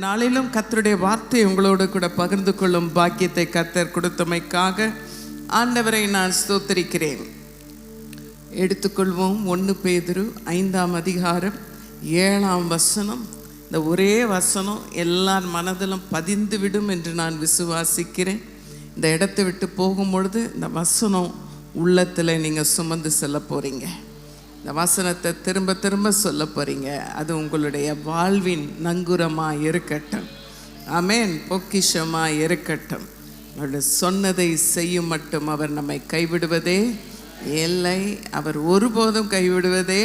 நாளிலும் கர்த்தருடைய வார்த்தை உங்களோடு கூட பகிர்ந்து கொள்ளும் பாக்கியத்தை கர்த்தர் கொடுத்தமைக்காக ஆண்டவரை நான் ஸ்தோத்திரிக்கிறேன். எடுத்துக்கொள்வோம் 1 பேதுரு 5ஆம் அதிகாரம் 7ஆம் வசனம். இந்த ஒரே வசனம் எல்லார் மனதிலும் பதிந்து விடும் என்று நான் விசுவாசிக்கிறேன். இந்த இடத்தை விட்டு போகும்பொழுது இந்த வசனம் உள்ளத்தில் நீங்கள் சுமந்து செல்ல போகிறீங்க. இந்த வசனத்தை திரும்ப திரும்ப சொல்ல போகிறீங்க. அது உங்களுடைய வாழ்வின் நங்குரமாக இருக்கட்டும். ஆமென். பொக்கிஷமாக இருக்கட்டும். அவருடைய சொன்னதை செய்யும் மட்டும் அவர் நம்மை கைவிடுவதே இல்லை. அவர் ஒருபோதும் கைவிடுவதே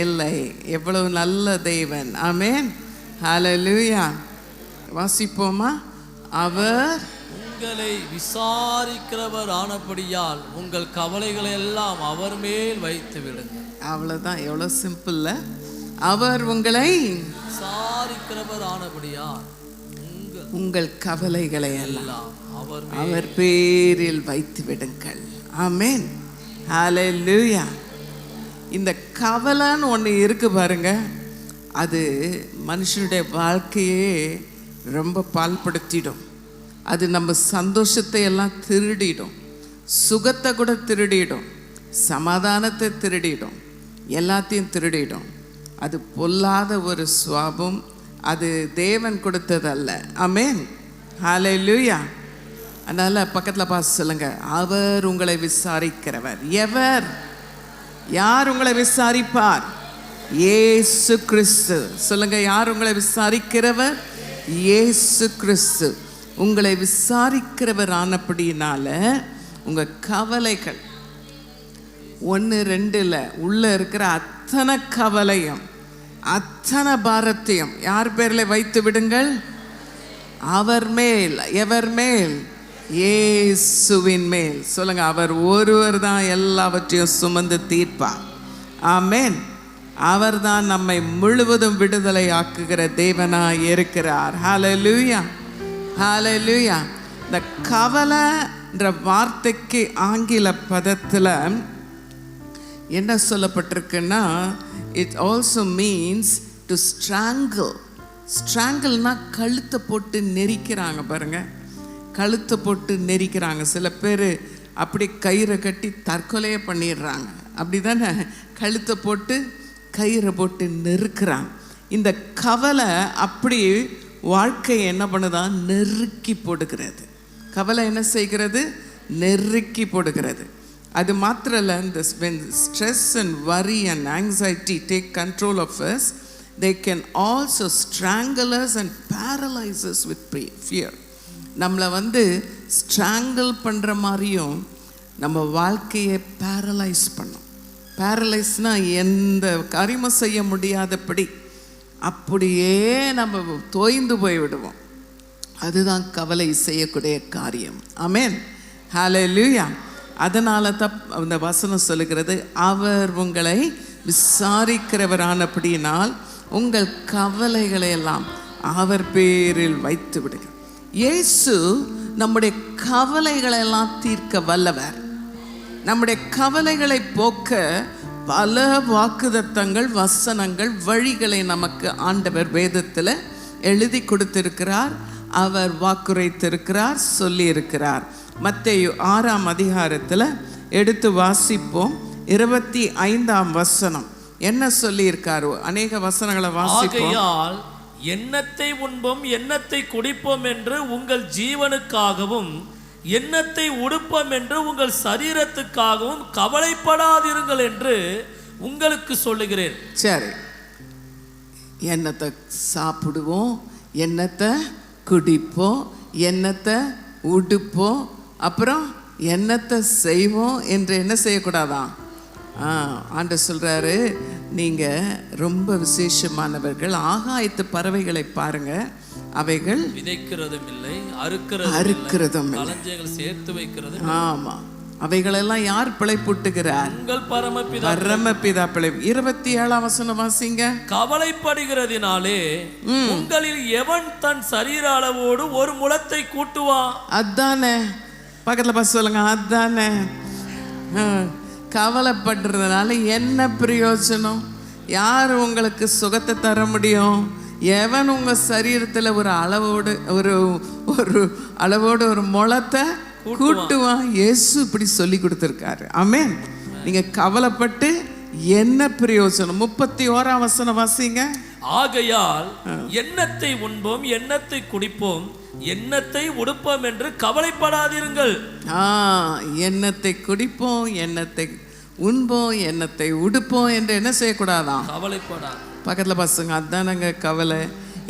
இல்லை. எவ்வளவு நல்ல தேவன். ஆமென். ஹல்லேலூயா. வாசிப்போமா? அவர் உங்களை விசாரிக்கிறவர் ஆனபடியால் உங்கள் கவலைகளை எல்லாம் அவர் மேல் வைத்து விடுங்கள். அவ்வளோதான். எவ்வளோ சிம்பிள்ல. அவர் உங்களை விசாரிக்கிறவர் ஆனபடியால் உங்கள் கவலைகளை எல்லாம் அவர் பேரில் வைத்து விடுங்கள். ஆமென். ஹல்லேலூயா. இந்த கவலைன்னு ஒன்று இருக்கு பாருங்க. அது மனுஷனுடைய வாழ்க்கையே ரொம்ப பாழ்படுத்திடும். அது நம்ம சந்தோஷத்தை எல்லாம் திருடிடும், சுகத்தை கூட திருடிடும், சமாதானத்தை திருடிடும், எல்லாத்தையும் திருடிடும். அது பொல்லாத ஒரு சுவாபம். அது தேவன் கொடுத்ததல்ல. ஆமென். ஹல்லேலூயா. அதனால் பக்கத்தில் பார்த்து சொல்லுங்க, அவர் உங்களை விசாரிக்கிறவர். எவர்? யார் உங்களை விசாரிப்பார்? இயேசு கிறிஸ்து. சொல்லுங்க, யார் உங்களை விசாரிக்கிறவர்? இயேசு கிறிஸ்து உங்களை விசாரிக்கிறவர் ஆனபடினால உங்கள் கவலைகள் 1-2 உள்ள இருக்கிற அத்தனை கவலையும் அத்தனை பாரத்தையும் யார் பேரில் வைத்து விடுங்கள்? அவர் மேல். எவர் மேல்? இயேசுவின் மேல். சொல்லுங்க, அவர் ஒருவர் தான் எல்லாவற்றையும் சுமந்து தீர்ப்பார். ஆமென். அவர் தான் நம்மை முழுவதும் விடுதலை ஆக்குகிற தேவனாய் இருக்கிறார். ஹல்லேலூயா. ஹல்லேலூயா. இந்த கவலைன்ற வார்த்தைக்கு ஆங்கில பதத்தில் என்ன சொல்லப்பட்டிருக்குன்னா, it also means to strangle. ஸ்ட்ராங்கிள்னா கழுத்தை போட்டு நெரிக்கிறாங்க பாருங்க. கழுத்தை போட்டு நெரிக்கிறாங்க. சில பேர் அப்படி கயிறை கட்டி தற்கொலையே பண்ணிடுறாங்க. அப்படி தானே? கழுத்தை போட்டு கயிறை போட்டு நெருக்கிறாங்க. இந்த கவலை அப்படி வாழ்க்கையை என்ன பண்ணுதான்? நெருக்கி போடுகிறது. கவலை என்ன செய்கிறது? நெருக்கி போடுகிறது. அது மாத்திரம் இல்லை. இந்த when stress and worry and anxiety take control of us, they can also strangle us and paralyze us with fear. நம்மளை ஸ்ட்ராங்கிள் பண்ணுற மாதிரியும் நம்ம வாழ்க்கையை பேரலைஸ் பண்ணும். பேரலைஸ்னால் எந்த காரியமும் செய்ய முடியாதபடி அப்படியே நம்ம தோய்ந்து போய்விடுவோம். அதுதான் கவலை செய்யக்கூடிய காரியம். ஆமென். ஹல்லேலூயா. அதனால தான் அந்த வசனம் சொல்லுகிறது, அவர் உங்களை விசாரிக்கிறவரானபடியினால் உங்கள் கவலைகளை எல்லாம் அவர் பேரில் வைத்து விடுங்க. இயேசு நம்முடைய கவலைகளை எல்லாம் தீர்க்க வல்லவர். நம்முடைய கவலைகளை போக்க பல வாக்குத்தத்தங்கள், வசனங்கள், வழிகளை நமக்கு ஆண்டவர் வேதத்தில் எழுதி கொடுத்திருக்கிறார். அவர் வாக்குரைத்திருக்கிறார், சொல்லியிருக்கிறார். மத்தேயு 6ஆம் அதிகாரத்தில் எடுத்து வாசிப்போம். 25ஆம் வசனம் என்ன சொல்லியிருக்காரோ அநேக வசனங்களை வாசிப்போம். ஆகையால் எண்ணத்தை உண்போம் எண்ணத்தை குடிப்போம் என்று உங்கள் ஜீவனுக்காகவும் எண்ணத்தை உடுப்போம் என்று உங்கள் சரீரத்துக்காகவும் கவலைப்படாதிருங்கள் என்று உங்களுக்கு சொல்லுகிறேன். சரி, எண்ணத்தை சாப்பிடுவோம், எண்ணத்தை குடிப்போம், எண்ணத்தை உடுப்போம், அப்புறம் எண்ணத்தை செய்வோம் என்று என்ன செய்யக்கூடாதான்? ஆண்டவர் சொல்கிறாரு, நீங்கள் ரொம்ப விசேஷமானவர்கள். ஆகாயத்து பறவைகளை பாருங்க, அவைகள் விதைக்கிறதும் இல்லை, அறுக்கிறதும் இல்லை, சேர்த்து வைக்கிறது. ஆமாம், அவைகளெல்லாம் யார் பிழைப்பூட்டுகிறார்? உங்கள் பரமபிதா. 27ஆம் வசனம் வாசிங்க. கவலைப்படுகிறதினாலே உங்களில் எவன் தன் சரீர அளவோடு ஒரு முழத்தை கூட்டுவான்? அதானே, பக்கத்தில் பார்த்து சொல்லுங்க, அதானே. கவலைப்படுறதுனால என்ன பிரயோஜனம்? யார் உங்களுக்கு சுகத்தை தர முடியும்? எவன் உங்க சரீரத்துல ஒரு அளவோடு ஒரு முளத்தை கூட்டுவான். இயேசு இப்படி சொல்லி கொடுத்துருக்காரு. ஆமென். நீங்க கவலைப்பட்டு என்ன பிரயோஜனம்? 31ஆம் வசனம் வாசிங்க. ஆகையால் எண்ணத்தை உண்போம், எண்ணத்தை குடிப்போம், எண்ணத்தை உடுப்போம் என்று கவலைப்படாதீர்கள். எண்ணத்தை குடிப்போம், எண்ணத்தை உண்போம், எண்ணத்தை உடுப்போம் என்று என்ன செய்யக்கூடாதான்? கவலைப்படாது. பக்கத்துல பசங்க அதானங்க கவலை.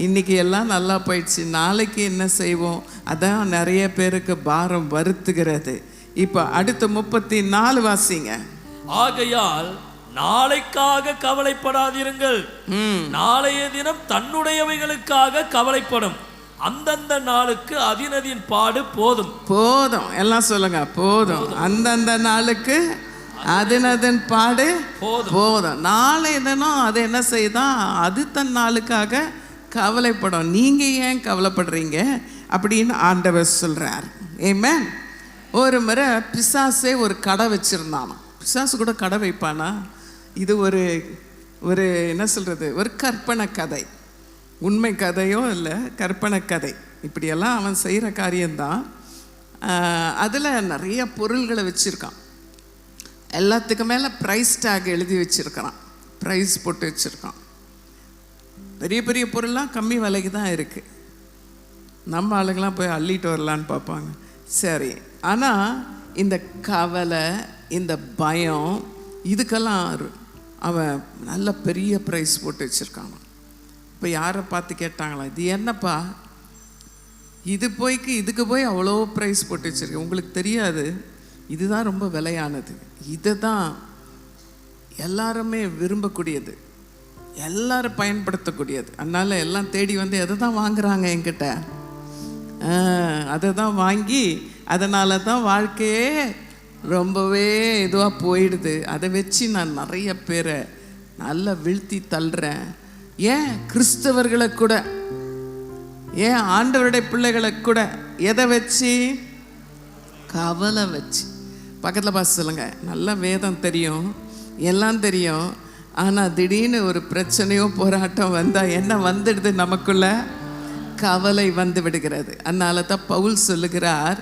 இன்னைக்கு எல்லாம் நல்லா போயிடுச்சு, நாளைக்கு என்ன செய்வோம்? அதான் நிறைய பேருக்கு பாரம் வருத்துகிறது. இப்ப அடுத்து 34 வாசிங்க. ஆகையால் நாளைக்காக கவலைப்படாதிருங்கள், நாளைய தினம் தன்னுடையவைகளுக்காக கவலைப்படும். அந்தந்த நாளுக்கு அதினதின் பாடு போதும். போதும் எல்லாம் சொல்லுங்க. போதும். அந்தந்த நாளுக்கு அதினதின் பாடு போதும். நாளை தினம் அது என்ன செய்தான்? அது தன் நாளுக்காக கவலைப்படும். நீங்க ஏன் கவலைப்படுறீங்க அப்படின்னு ஆண்டவர் சொல்றார். ஆமென். ஒரு முறை பிசாசே ஒரு கடை வச்சிருந்தானோ. பிசாசு கூட கடை வைப்பானா? இது ஒரு என்ன சொல்றது, ஒரு கற்பனை கதை. உண்மை கதையோ இல்லை, கற்பனை கதை. இப்படியெல்லாம் அவன் செய்கிற காரியம்தான். அதில் நிறைய பொருள்களை வச்சுருக்கான். எல்லாத்துக்கு மேலே ப்ரைஸ் டேக் எழுதி வச்சுருக்கிறான், ப்ரைஸ் போட்டு வச்சுருக்கான். பெரிய பெரிய பொருள்லாம் கம்மி விலைக்கு தான் இருக்குது. நம்ம ஆளுங்கெல்லாம் போய் அள்ளிட்டு வரலான்னு பார்ப்பாங்க. சரி, ஆனால் இந்த கவலை, இந்த பயம், இதுக்கெல்லாம் அவன் நல்ல பெரிய ப்ரைஸ் போட்டு வச்சுருக்கான். இப்போ யாரை பார்த்து கேட்டாங்களா, இது என்னப்பா இதுக்கு போய் அவ்வளோ ப்ரைஸ் போட்டு வச்சுருக்கேன், உங்களுக்கு தெரியாது, இதுதான் ரொம்ப விலையானது, இதை தான் எல்லாருமே விரும்பக்கூடியது, எல்லாரும் பயன்படுத்தக்கூடியது. அதனால் எல்லாம் தேடி வந்து எதை தான் வாங்குறாங்க என்கிட்ட, அதை தான் வாங்கி அதனால தான் வாழ்க்கையே ரொம்பவே இதுவாக போயிடுது. அதை வச்சு நான் நிறைய பேரை நல்லா வீழ்த்தி தள்ளுறேன். ஏன் கிறிஸ்தவர்களை கூட, ஏன் ஆண்டவருடைய பிள்ளைகளை கூட எதை வச்சு? கவலை வச்சு. பக்கத்தில் பார்த்து சொல்லுங்க. நல்ல வேதம் தெரியும், எல்லாம் தெரியும், ஆனால் திடீர்னு ஒரு பிரச்சனையோ போராட்டம் வந்தால் என்ன வந்துடுது? நமக்குள்ள கவலை வந்து விடுகிறது. அதனால தான் பவுல் சொல்லுகிறார்,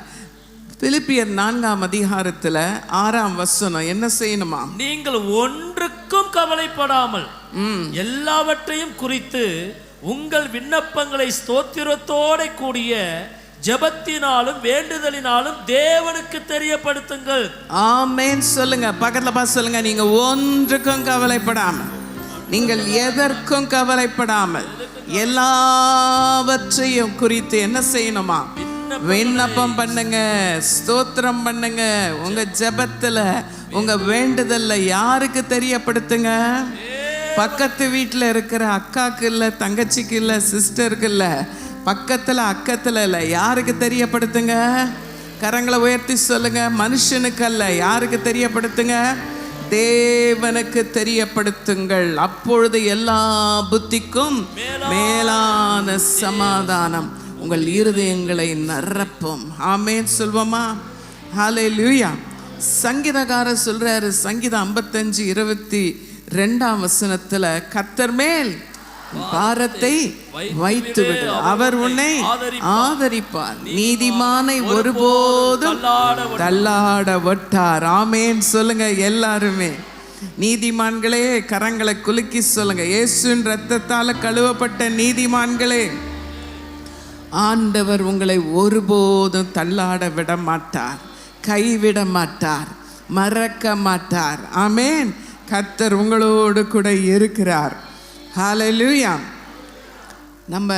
பிலிப்பியர் 4ஆம் அதிகாரத்தில் 6ஆம் வசனம் என்ன செய்யணுமா? நீங்கள் ஒன்றுக்கும் கவலைப்படாமல் எல்லாவற்றையும் குறித்து உங்கள் விண்ணப்பங்களை ஸ்தோத்திரத்தோட கூடிய ஜெபத்தினாலும் வேண்டுதலினாலும் தேவனுக்கு தெரியப்படுத்துங்கள். ஆமென் சொல்லுங்க. பக்கத்துல பார்த்து சொல்லுங்க. நீங்க ஒன்றுக்கும் கவலைப்படாமல், நீங்கள் எதற்கும் கவலைப்படாமல் எல்லாவற்றையும் குறித்து என்ன செய்யணுமா? விண்ணப்பம் பண்ணுங்க, ஸ்தோத்திரம் பண்ணுங்க. உங்க ஜெபத்துல, உங்க வேண்டுதல்ல யாருக்கு தெரியப்படுத்துங்க? பக்கத்து வீட்டில் இருக்கிற அக்காக்கு இல்லை, தங்கச்சிக்கு இல்லை, சிஸ்டருக்கு இல்லை, பக்கத்தில் அக்கத்தில் இல்லை, யாருக்கு தெரியப்படுத்துங்க? கரங்களை உயர்த்தி சொல்லுங்க. மனுஷனுக்கு அல்ல, யாருக்கு தெரியப்படுத்துங்க? தேவனுக்கு தெரியப்படுத்துங்கள். அப்பொழுது எல்லா புத்திக்கும் மேலான சமாதானம் உங்கள் இருதயங்களை நிரப்பும். ஆமென் சொல்வோமா? ஹல்லேலூயா. சங்கீதக்காரர் சொல்றாரு, சங்கீதம் 55:22ஆம் வசனத்துல, கர்த்தர் மேல் பாரத்தை வைத்து விடு, அவர் உன்னை ஆதரிப்பார், நீதிமானை ஒருபோதும் தள்ளாட விட்டார். ஆமென் சொல்லுங்க எல்லாருமே. நீதிமான்களே கரங்களை குலுக்கி சொல்லுங்க. இயேசுவின் இரத்தத்தால கழுவப்பட்ட நீதிமான்களே, ஆண்டவர் உங்களை ஒருபோதும் தள்ளாட விட மாட்டார், கைவிட மாட்டார், மறக்க மாட்டார். ஆமென். கர்த்தர் உங்களோடு கூட இருக்கிறார். ஹல்லேலூயா. நம்ம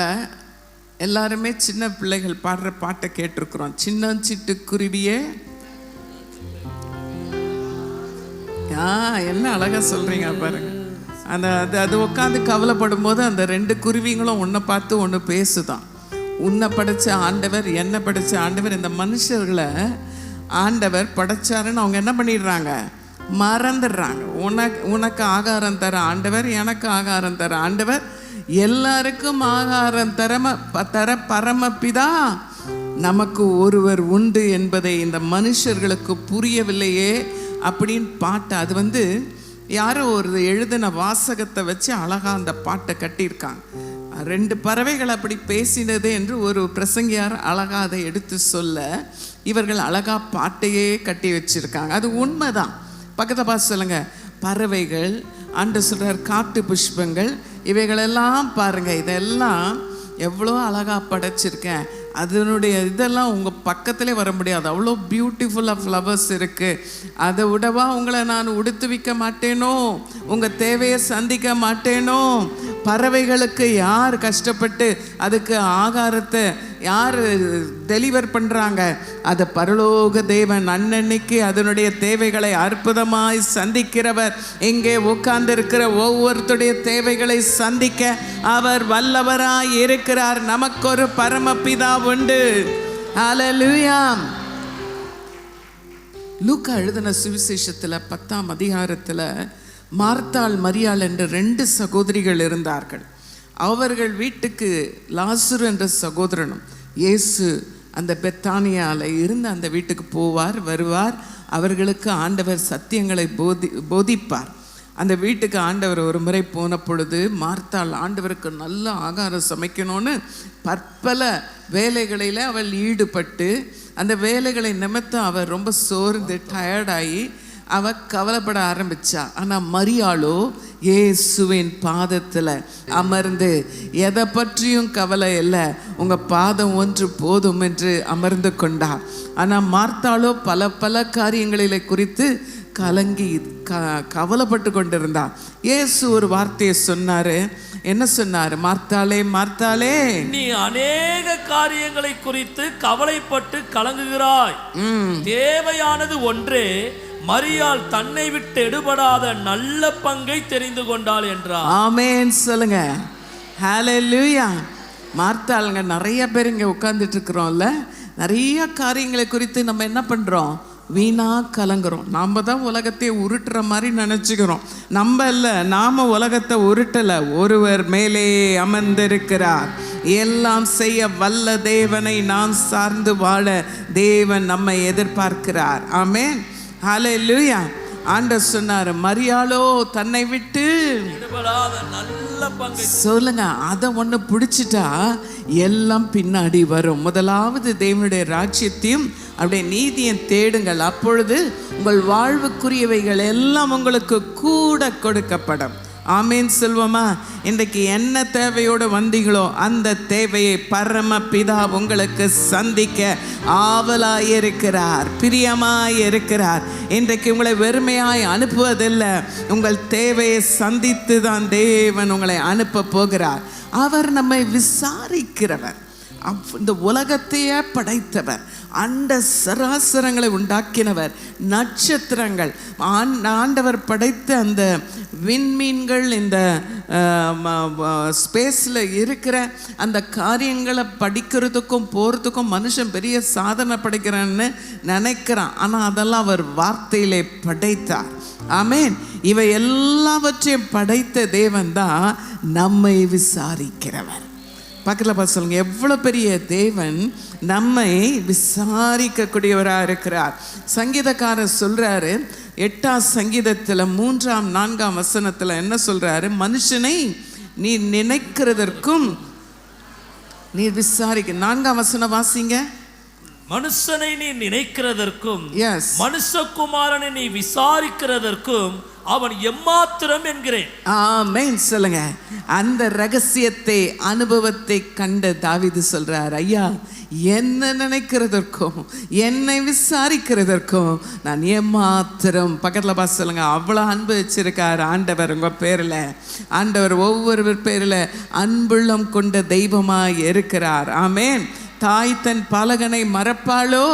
எல்லாருமே சின்ன பிள்ளைகள் பாடுற பாட்டை கேட்டிருக்கிறோம். சின்னஞ்சிட்டு குருவியே, என்ன அழகா சொல்றீங்க பாருங்க. அது உட்காந்து கவலைப்படும் போது அந்த 2 குருவிங்களும் ஒன்றை பார்த்து ஒன்று பேசுதான். உன்னை படைச்ச ஆண்டவர், என்ன படைச்ச ஆண்டவர், இந்த மனுஷர்களை ஆண்டவர் படைச்சாருன்னு அவங்க என்ன பண்ணிடுறாங்க? மறந்துடுறாங்க. உனக்கு ஆகாரம் தர ஆண்டவர், எனக்கு ஆகாரம் தர ஆண்டவர், எல்லாருக்கும் ஆகாரம் தர பரமபிதா நமக்கு ஒருவர் உண்டு என்பதை இந்த மனுஷர்களுக்கு புரியவில்லையே அப்படின்னு பாட்டு. அது யாரோ ஒரு எழுதின வாசகத்தை வச்சு அழகா அந்த பாட்டை கட்டியிருக்காங்க. 2 பறவைகள் அப்படி பேசினது என்று ஒரு பிரசங்கியார் அழகா அதை எடுத்து சொல்ல, இவர்கள் அழகா பாட்டையே கட்டி வச்சிருக்காங்க. அது உண்மைதான். பக்கத்தை பார்த்து சொல்லுங்க, பறவைகள், ஆண்டு சொல்றார் காட்டு புஷ்பங்கள், இவைகளெல்லாம் பாருங்க, இதெல்லாம் எவ்வளோ அழகா படைச்சிருக்கேன். அதனுடைய இதெல்லாம் உங்கள் பக்கத்திலே வர முடியாது, அவ்வளோ பியூட்டிஃபுல்லாக ஃப்ளவர்ஸ் இருக்குது. அதை விடவா உங்களை நான் உடுத்துவிக்க மாட்டேனோ, உங்கள் தேவையை சந்திக்க மாட்டேனோ? பறவைகளுக்கு யார் கஷ்டப்பட்டு அதுக்கு ஆகாரத்தை யார் டெலிவர் பண்ணுறாங்க? அதை பரலோக தேவன் அன்னன்னைக்கு அதனுடைய தேவைகளை அற்புதமாய் சந்திக்கிறவர். இங்கே உட்கார்ந்திருக்கிற ஒவ்வொருத்தருடைய தேவைகளை சந்திக்க அவர் வல்லவராய் இருக்கிறார். நமக்கு ஒரு பரமபிதா உண்டு. ஹல்லேலூயா. லூக்கா எழுதின சுவிசேஷத்தில் 10ஆம் அதிகாரத்தில் மார்த்தாள் மரியாள் என்ற 2 சகோதரிகள் இருந்தார்கள். அவர்கள் வீட்டுக்கு லாசரு என்ற சகோதரனும் இயேசு அந்த பெத்தானியால இருந்து அந்த வீட்டுக்கு போவார் வருவார். அவர்களுக்கு ஆண்டவர் சத்தியங்களை போதிப்பார். அந்த வீட்டுக்கு ஆண்டவர் ஒரு முறை போன பொழுது மார்த்தாள் ஆண்டவருக்கு நல்ல ஆகாரம் சமைக்கணும்னு பற்பல வேலைகளில் அவள் ஈடுபட்டு அந்த வேலைகளை நிமித்தம் அவர் ரொம்ப சோர்ந்து டயர்டாகி அவ கவலைப்பட ஆரம்பிச்சா. ஆனால் மரியாளோ இயேசுவின் பாதத்தில் அமர்ந்து எதை பற்றியும் கவலை இல்லை, உங்கள் பாதம் ஒன்று போதும் என்று அமர்ந்து கொண்டார். ஆனால் மார்த்தாளோ பல காரியங்களில் குறித்து கலங்கி கவலைப்பட்டு கொண்டிருந்தார். இயேசு ஒரு வார்த்தையை சொன்னார். என்ன சொன்னார்? மார்த்தாளே மார்த்தாளே, நீ அநேக காரியங்களை குறித்து கவலைப்பட்டு கலங்குகிறாய், தேவையானது ஒன்றே, மரியாள் தன்னை விட்டு எடுபடாத நல்ல பங்கை தெரிந்து கொண்டாள் என்றார். ஆமென் சொல்லுங்க. ஹல்லேலூயா. மார்த்தாளுங்க நிறைய பேர் இங்கே உட்கார்ந்துட்டு இருக்கிறோம்ல, நிறைய காரியங்களை குறித்து நம்ம என்ன பண்ணுறோம்? வீணா கலங்குறோம். நாம் தான் உலகத்தை உருட்டுற மாதிரி நினச்சிக்கிறோம். நம்ம இல்லை, நாம் உலகத்தை உருட்டலை. ஒருவர் மேலே அமர்ந்திருக்கிறார். எல்லாம் செய்ய வல்ல தேவனை நாம் சார்ந்து வாழ தேவன் நம்மை எதிர்பார்க்கிறார். ஆமென். ஹல்லேலூயா. ஆண்டவர் சொன்னார், மரியாளோ தன்னை விட்டு நல்ல பங்கை சொல்லுங்க. அதை ஒன்று பிடிச்சிட்டா எல்லாம் பின்னாடி வரும். முதலாவது தேவனுடைய ராஜ்யத்தையும் அப்படியே நீதியும் தேடுங்கள், அப்பொழுது உங்கள் வாழ்வுக்குரியவைகள் எல்லாம் உங்களுக்கு கூட கொடுக்கப்படும். ஆமேன் சொல்வோமா? இன்றைக்கு என்ன தேவையோடு வந்தீங்களோ அந்த தேவையை பரமபிதா உங்களுக்கு சந்திக்க ஆவலாயிருக்கிறார், பிரியமாயிருக்கிறார். இன்றைக்கு உங்களை வெறுமையாய் அனுப்புவதில்லை, உங்கள் தேவையை சந்தித்து தான் தேவன் உங்களை அனுப்ப போகிறார். அவர் நம்மை விசாரிக்கிறவர், இந்த உலகத்தையே படைத்தவர், அண்ட சராசரங்களை உண்டாக்கினவர், நட்சத்திரங்கள், ஆண்டவர் படைத்த அந்த விண்மீன்கள், இந்த ஸ்பேஸில் இருக்கிற அந்த காரியங்களை படிக்கிறதுக்கும் போகிறதுக்கும் மனுஷன் பெரிய சாதனை படைக்கிறான்னு நினைக்கிறான். ஆனால் அதெல்லாம் அவர் வார்த்தையிலே படைத்தார். ஆமென். இவை எல்லாவற்றையும் படைத்த தேவன் தான் நம்மை விசாரிக்கிறவர். பக்கத்தில் பார்த்து சொல்லுங்க, எவ்வளோ பெரிய தேவன் நம்மை விசாரிக்கக்கூடியவராக இருக்கிறார். சங்கீதக்காரர் சொல்கிறாரு, 8ஆம் சங்கீதத்தில் 3ஆம் 4ஆம் வசனத்தில் என்ன சொல்கிறாரு? மனுஷனை நீ நினைக்கிறதற்கும் நீ விசாரிக்க. 4ஆம் வசனம் வாசிங்க. மனுஷனை நீ நினைக்கிறதற்கும் மனுஷகுமாரனை நீ விசாரிக்கிறதற்கும் அவன் எம்மாத்திரம் என்கிறேன். ஆமென் சொல்லுங்க. அந்த ரகசியத்தை அனுபவத்தை கண்ட தாவீது சொல்றார், ஐயா என்ன நினைக்கிறதற்கும் என்னை விசாரிக்கிறதற்கும் நான் ஏமாத்திரம். பக்கத்தில் பார்த்து சொல்லுங்க, அவ்வளோ அன்பு வச்சிருக்கார் ஆண்டவர் உங்க பேரில். ஆண்டவர் ஒவ்வொருவர் பேரில் அன்புள்ளம் கொண்ட தெய்வமாய் இருக்கிறார். ஆமென். தாய் தன் பாலகனை மறப்பாளோ,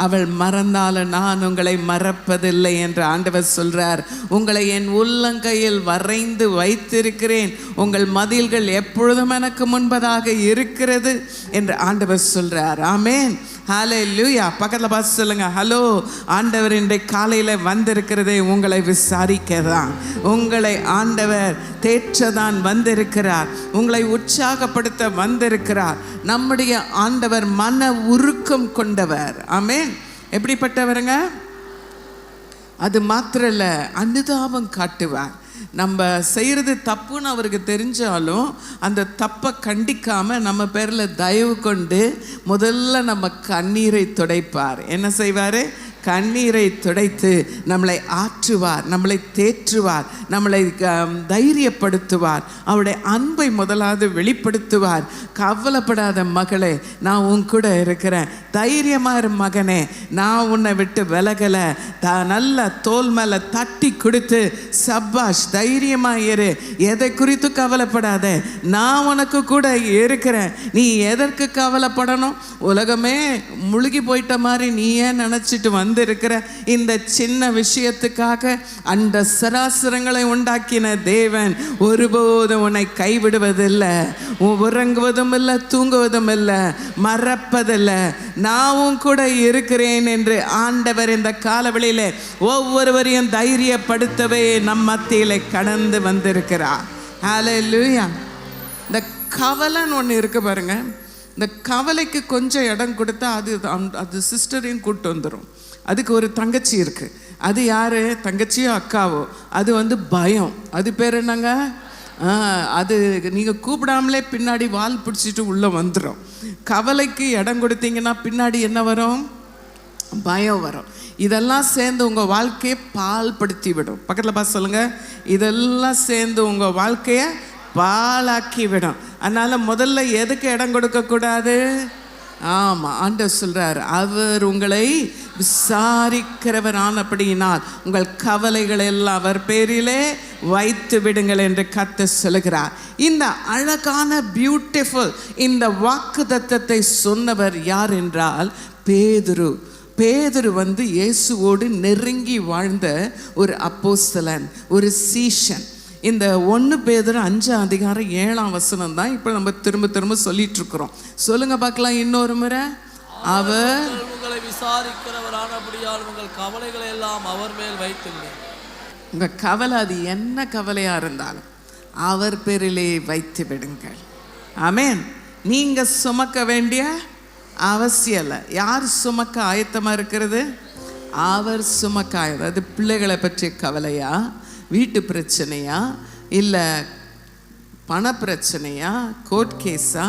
அவள் மறந்தாலும் நான் உங்களை மறப்பதில்லை என்று ஆண்டவர் சொல்றார். உங்களை என் உள்ளங்கையில் வரைந்து வைத்திருக்கிறேன், உங்கள் மதில்கள் எப்பொழுதும் எனக்கு முன்பதாக இருக்கிறது என்று ஆண்டவர் சொல்றார். ஆமென். ஹல்லேலூயா. பக்கத்தில் பார்த்து சொல்லுங்க, ஹலோ, ஆண்டவர் இன்றைக்கு காலையில் வந்திருக்கிறதே உங்களை விசாரிக்க தான். உங்களை ஆண்டவர் தேற்றதான் வந்திருக்கிறார், உங்களை உற்சாகப்படுத்த வந்திருக்கிறார். நம்முடைய ஆண்டவர் மன உருக்கம் கொண்டவர். ஆமென். எப்படிப்பட்டவருங்க? அது மாத்திரம் இல்லை, அனுதாபம் காட்டுவார். நம்ம செய்கிறது தப்புன்னு அவருக்கு தெரிஞ்சாலும் அந்த தப்பை கண்டிக்காமல் நம்ம பேரில் தயவு கொண்டு முதல்ல நம்ம கண்ணீரை துடைப்பார். என்ன செய்வார்? கண்ணீரை துடைத்து நம்மளை ஆற்றுவார், நம்மளை தேற்றுவார், நம்மளை தைரியப்படுத்துவார், அவருடைய அன்பை முதலாவது வெளிப்படுத்துவார். கவலைப்படாத மகளே, நான் உன் கூட இருக்கிறேன், தைரியமாக மகனே, நான் உன்னை விட்டு விலகலை, நல்ல தோல் மேலே தட்டி கொடுத்து சப்பாஷ் தைரியமாக இரு, எதை குறித்து கவலைப்படாத, நான் உனக்கு கூட இருக்கிறேன், நீ எதற்கு கவலைப்படணும்? உலகமே முழுகி போயிட்ட மாதிரி நீ ஏன் நினச்சிட்டு வந்திருக்கிற? இந்த சின்ன விஷயத்துக்காக அண்ட சராசரங்களை உண்டாக்கின தேவன் ஒருபோதும் உன்னை கைவிடுவதில்லை, உறங்குவதும் இல்லை, தூங்குவதும் இல்லை, மறப்பதில்லை, நானும் கூட இருக்கிறேன் என்று ஆண்டவர் இந்த காலவெளியிலே ஒவ்வொருவரையும் தைரியப்படுத்தவே நம் மத்தியிலே கடந்து வந்திருக்கிறார். ஹல்லேலூயா. இந்த கவலைன்னு ஒன்று இருக்கு பாருங்க. இந்த கவலைக்கு கொஞ்சம் இடம் கொடுத்தா அது சிஸ்டரையும் கூப்பிட்டு வந்துடும். அதுக்கு ஒரு தங்கச்சி இருக்குது. அது யார்? தங்கச்சியோ அக்காவோ. அது பயம். அது பேர் என்னங்க? அது நீங்கள் கூப்பிடாமலே பின்னாடி வால் பிடிச்சிட்டு உள்ளே வந்துடும். கவலைக்கு இடம் கொடுத்தீங்கன்னா பின்னாடி என்ன வரும்? பயம் வரும். இதெல்லாம் சேர்ந்து உங்கள் வாழ்க்கையை பால்படுத்தி விடும். பக்கத்தில் பார்த்து சொல்லுங்கள், இதெல்லாம் சேர்ந்து உங்கள் வாழ்க்கையை பாலாக்கி விடும். அதனால் முதல்ல எதுக்கு இடம் கொடுக்கக்கூடாது? ஆமாம், ஆண்டவர் சொல்கிறார், அவர் உங்களை விசாரிக்கிறவர் ஆனபடியினால் உங்கள் கவலைகளை எல்லாம் அவர் பேரிலே வைத்து விடுங்கள் என்று கர்த்தர் சொல்கிறார். இந்த அழகான பியூட்டிஃபுல் இந்த வாக்குத்தத்தத்தை சொன்னவர் யார் என்றால் பேதுரு. பேதுரு இயேசுவோடு நெருங்கி வாழ்ந்த ஒரு அப்போஸ்தலன், ஒரு சீஷன். இந்த 1 பேதுரு 5:7 தான் இப்போ நம்ம திரும்ப சொல்லிட்டு இருக்கிறோம். சொல்லுங்க பார்க்கலாம் இன்னொரு முறை. அவர் உங்களை விசாரிக்கிறவரானபடியால் உங்கள் கவலைகளை எல்லாம் அவர் மேல் வைத்துள்ளேன். உங்க கவலை அது என்ன கவலையா இருந்தாலும் அவர் பேரிலே வைத்து விடுங்கள். ஆமென். நீங்க சுமக்க வேண்டிய அவசியம் இல்லை. யார் சுமக்க ஆயத்தமாக இருக்கிறது? அவர் சுமக்க ஆயத்தம். அது பிள்ளைகளை பற்றிய கவலையா, வீட்டு பிரச்சனையா, இல்லை பண பிரச்சனையா, கோர்ட் கேஸா,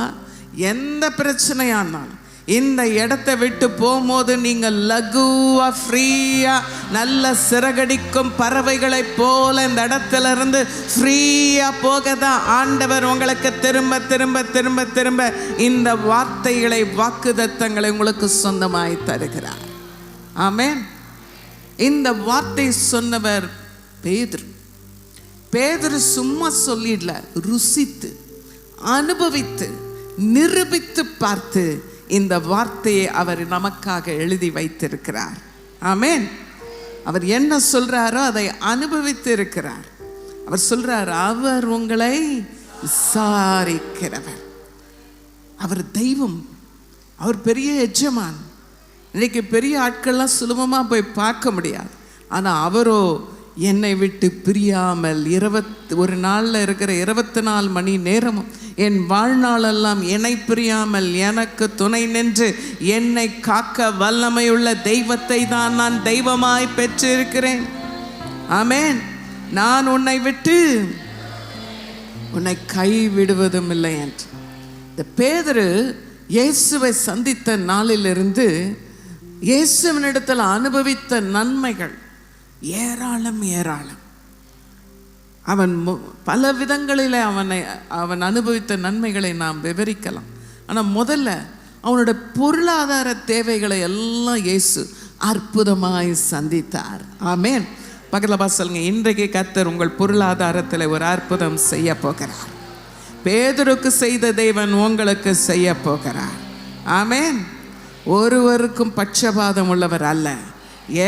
எந்த பிரச்சனையானாலும் இந்த இடத்தை விட்டு போகும்போது நீங்கள் லகுவா ஃப்ரீயா நல்ல சிறகடிக்கும் பறவைகளை போல இந்த இடத்துல இருந்து ஃப்ரீயா போக தான் ஆண்டவர் உங்களுக்கு திரும்ப திரும்ப திரும்ப திரும்ப இந்த வார்த்தைகளை, வாக்குத்தத்தங்களை உங்களுக்கு சொந்தமாய் தருகிறார். ஆமென். இந்த வார்த்தை சொன்னவர் பேதுரு. பேதுரு சும்மா சொல்லிடல, ருசித்து அனுபவித்து நிரூபித்து பார்த்து இந்த வார்த்தையை அவர் நமக்காக எழுதி வைத்திருக்கிறார். ஆமென். அவர் என்ன சொல்றாரோ அதை அனுபவித்து இருக்கிறார். அவர் சொல்றார், அவர் உங்களை விசாரிக்கிறவர். அவர் தெய்வம், அவர் பெரிய எஜமான். இன்னைக்கு பெரிய ஆட்கள்லாம் சுலபமாக போய் பார்க்க முடியாது. ஆனால் அவரோ என்னை விட்டு பிரியாமல் ஒரு நாளில் இருக்கிற 24 மணி நேரமும் என் வாழ்நாளெல்லாம் என்னை பிரியாமல் எனக்கு துணை நின்று என்னை காக்க வல்லமையுள்ள தெய்வத்தை தான் நான் தெய்வமாய் பெற்றிருக்கிறேன். ஆமென். நான் உன்னை விட்டு உன்னை கைவிடுவதும் இல்லை என்று. இந்த பேதுரு இயேசுவை சந்தித்த நாளிலிருந்து இயேசுவினிடத்தில் அனுபவித்த நன்மைகள் ஏராளம் ஏராளம். அவன் பல விதங்களில் அவன் அனுபவித்த நன்மைகளை நாம் விவரிக்கலாம். ஆனால் முதல்ல அவனோட பொருளாதார தேவைகளை எல்லாம் இயேசு அற்புதமாய் சந்தித்தார். ஆமென். பக்கத்தில் பார்த்து சொல்லுங்க, இன்றைக்கு கர்த்தர் உங்கள் பொருளாதாரத்தில் ஒரு அற்புதம் செய்ய போகிறார். பேதுருக்கு செய்த தேவன் உங்களுக்கு செய்ய போகிறார். ஆமென். ஒருவருக்கும் பட்சபாதம் உள்ளவர் அல்ல,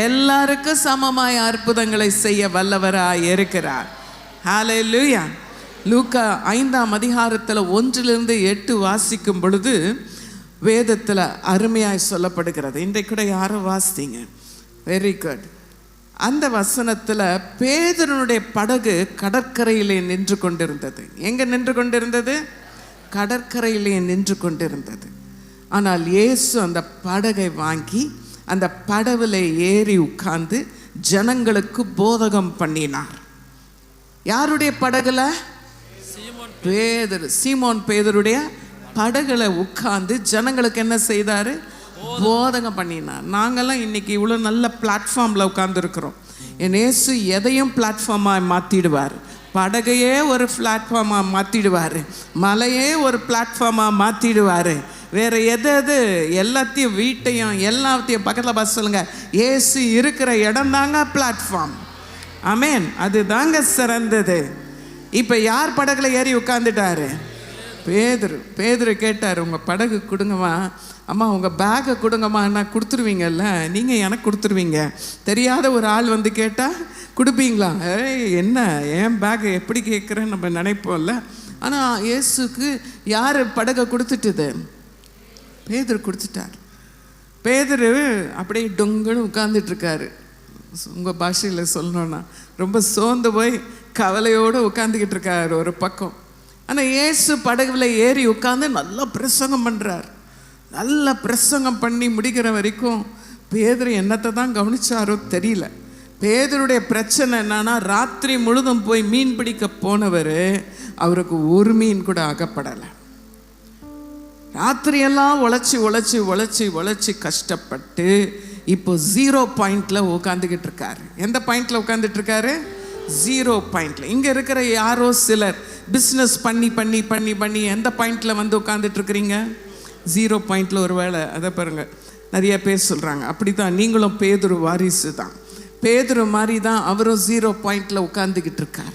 எல்லாருக்கும் சமமாய் அற்புதங்களை செய்ய வல்லவராய் இருக்கிறார். ஹல்லேலூயா. லூக்கா 5:1-8 வாசிக்கும் பொழுது வேதத்தில் அருமையாய் சொல்லப்படுகிறது. இன்றைக்கு கூட யாரும் வாசித்தீங்க, வெரி குட். அந்த வசனத்தில் பேதுருனுடைய படகு கடற்கரையிலே நின்று கொண்டிருந்தது. எங்கே நின்று கொண்டிருந்தது? கடற்கரையிலே நின்று கொண்டிருந்தது. ஆனால் இயேசு அந்த படகை வாங்கி அந்த படவில் ஏறி உட்கார்ந்து ஜனங்களுக்கு போதகம் பண்ணினார். யாருடைய படகுல? பேதுரு, சீமோன் பேதுருடைய படகுல உட்கார்ந்து ஜனங்களுக்கு என்ன செய்தாரு? போதகம் பண்ணினார். நாங்கெல்லாம் இன்னைக்கு இவ்வளோ நல்ல பிளாட்ஃபார்மில் உட்கார்ந்துருக்கிறோம். என் இயேசு எதையும் பிளாட்ஃபார்மாக மாற்றிடுவார். படகையே ஒரு பிளாட்ஃபார்மாக மாற்றிடுவார், மலையே ஒரு பிளாட்ஃபார்மாக மாற்றிடுவார். வேறு எது எல்லாத்தையும், வீட்டையும் எல்லாத்தையும் பக்கத்தில் பார்த்து சொல்லுங்கள், இயேசு இருக்கிற இடம் தாங்க பிளாட்ஃபார்ம். ஆமேன். அது தாங்க சிறந்தது. இப்போ யார் படகுல ஏறி உட்காந்துட்டாரு? பேதுரு. பேதுரு கேட்டார், உங்கள் படகு கொடுங்கம்மா. அம்மா உங்கள் பேக்கை கொடுங்கம்மா. நான் கொடுத்துருவீங்கல்ல, நீங்கள் எனக்கு கொடுத்துருவீங்க. தெரியாத ஒரு ஆள் வந்து கேட்டால் கொடுப்பீங்களா? என்ன என் பேக்கை எப்படி கேட்குறேன்னு நம்ம நினைப்போம்ல. ஆனால் இயேசுக்கு யார் படகை கொடுத்துட்டுது? பேதுரு கொடுத்துட்டார். பேதுரு அப்படியே டொங்குன்னு உட்காந்துட்ருக்காரு. உங்கள் பாஷையில் சொல்லணுன்னா ரொம்ப சோர்ந்து போய் கவலையோடு உட்காந்துக்கிட்டு இருக்கார் ஒரு பக்கம். ஆனால் இயேசு படகுல ஏறி உட்காந்து நல்லா பிரசங்கம் பண்ணுறார். நல்லா பிரசங்கம் பண்ணி முடிக்கிற வரைக்கும் பேதுரு என்னத்தை தான் கவனிச்சாரோ தெரியல. பேதுருடைய பிரச்சனை என்னன்னா, ராத்திரி முழுதும் போய் மீன் பிடிக்க போனவர் அவருக்கு ஒரு மீன் கூட அகப்படலை. ராத்திரியெல்லாம் உழைச்சி உழைச்சி உழைச்சி உழைச்சி கஷ்டப்பட்டு இப்போ 0 பாயிண்டில் உட்காந்துக்கிட்டு இருக்காரு. எந்த பாயிண்டில் உட்காந்துட்டு இருக்காரு? 0 பாயிண்டில். இங்கே இருக்கிற யாரோ சிலர் பிஸ்னஸ் பண்ணி பண்ணி பண்ணி பண்ணி எந்த பாயிண்டில் வந்து உட்காந்துட்டு இருக்கிறீங்க? 0 பாயிண்டில். ஒரு வேளை அதை பாருங்கள், நிறைய பேர் சொல்கிறாங்க அப்படி தான் நீங்களும் பேதுரு வாரிசு தான். பேதுரு மாதிரி தான் அவரும் 0 பாயிண்டில் உட்காந்துக்கிட்டு இருக்கார்.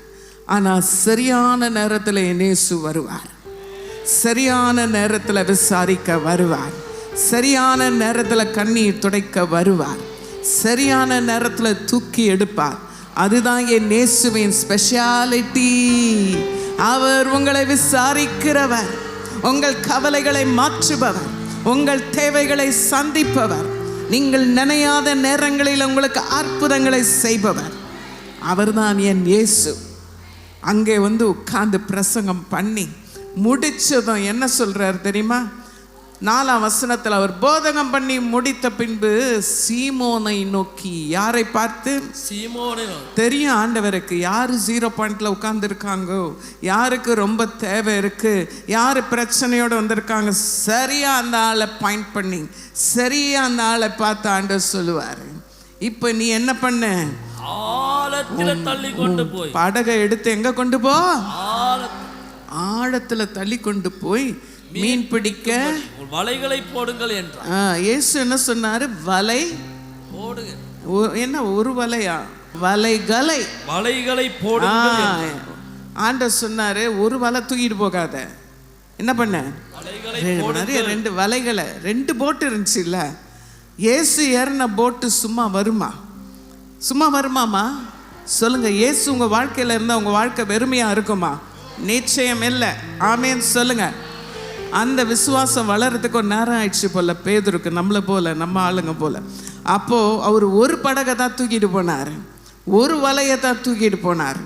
ஆனால் சரியான நேரத்தில் இயேசு வருவார். சரியான நேரத்தில் விசாரிக்க வருவார். சரியான நேரத்தில் கண்ணீர் துடைக்க வருவார். சரியான நேரத்தில் தூக்கி எடுப்பார். அதுதான் என் இயேசுவின் ஸ்பெஷாலிட்டி. அவர் உங்களை விசாரிக்கிறவர், உங்கள் கவலைகளை மாற்றுபவர், உங்கள் தேவைகளை சந்திப்பவர், நீங்கள் நினையாத நேரங்களில் உங்களுக்கு அற்புதங்களை செய்பவர். அவர்தான் என் இயேசு. அங்கே வந்து உட்கார்ந்து பிரசங்கம் பண்ணி முடிச்சதும் என்ன சொல்றார் தெரியுமா? 4ஆம் வசனத்தில் அவர் போதகம் பண்ணி முடித்த பின்பு சீமோனை நோக்கி, யாரை பார்த்து? சீமோனை. தெரியும் ஆண்டவருக்கு யாரு 0 பாயிண்ட்ல உட்கார்ந்து இருக்காங்கோ, யாருக்கு ரொம்ப தேவை இருக்கு, யாரு பிரச்சனையோட வந்திருக்காங்க, சரியா அந்த ஆளை பாயிண்ட் பண்ணி சரியா அந்த ஆளை பார்த்து ஆண்டவர் சொல்லுவாரு, இப்ப நீ என்ன பண்ண? ஆழத்துல தள்ளி கொண்டு போய் படகை எடுத்து எங்க கொண்டு போ? ஆழத்துல தள்ளி கொண்டு போய் மீன் பிடிக்க வலைகளை போடுங்கள் என்றார். இயேசு என்ன சொன்னாரு? வலை போடுங்க. என்ன ஒரு வலையா? வலைகளை போடுங்கள். ஆண்டவர் சொன்னாரு, ஒரு வலை தூக்கிட்டு போகாத. என்ன பண்ண? 2 வலைகளை, 2 போட்டு இருந்துச்சு இல்ல? இயேசு ஏறின போட்டு சும்மா வருமா? சும்மா வருமாமா? சொல்லுங்க. இயேசு உங்க வாழ்க்கையில இருந்தா உங்க வாழ்க்கை வெறுமையா இருக்குமா? நிச்சயம் இல்லை. ஆமேன் சொல்லுங்க. அந்த விசுவாசம் வளர்றதுக்கு ஒரு நேரம் ஆயிடுச்சு போல பேதுருக்கு, நம்மளை போல, நம்ம ஆளுங்க போல. அப்போது அவர் ஒரு படகை தான் தூக்கிட்டு போனார், ஒரு வலையை தான் தூக்கிட்டு போனார்.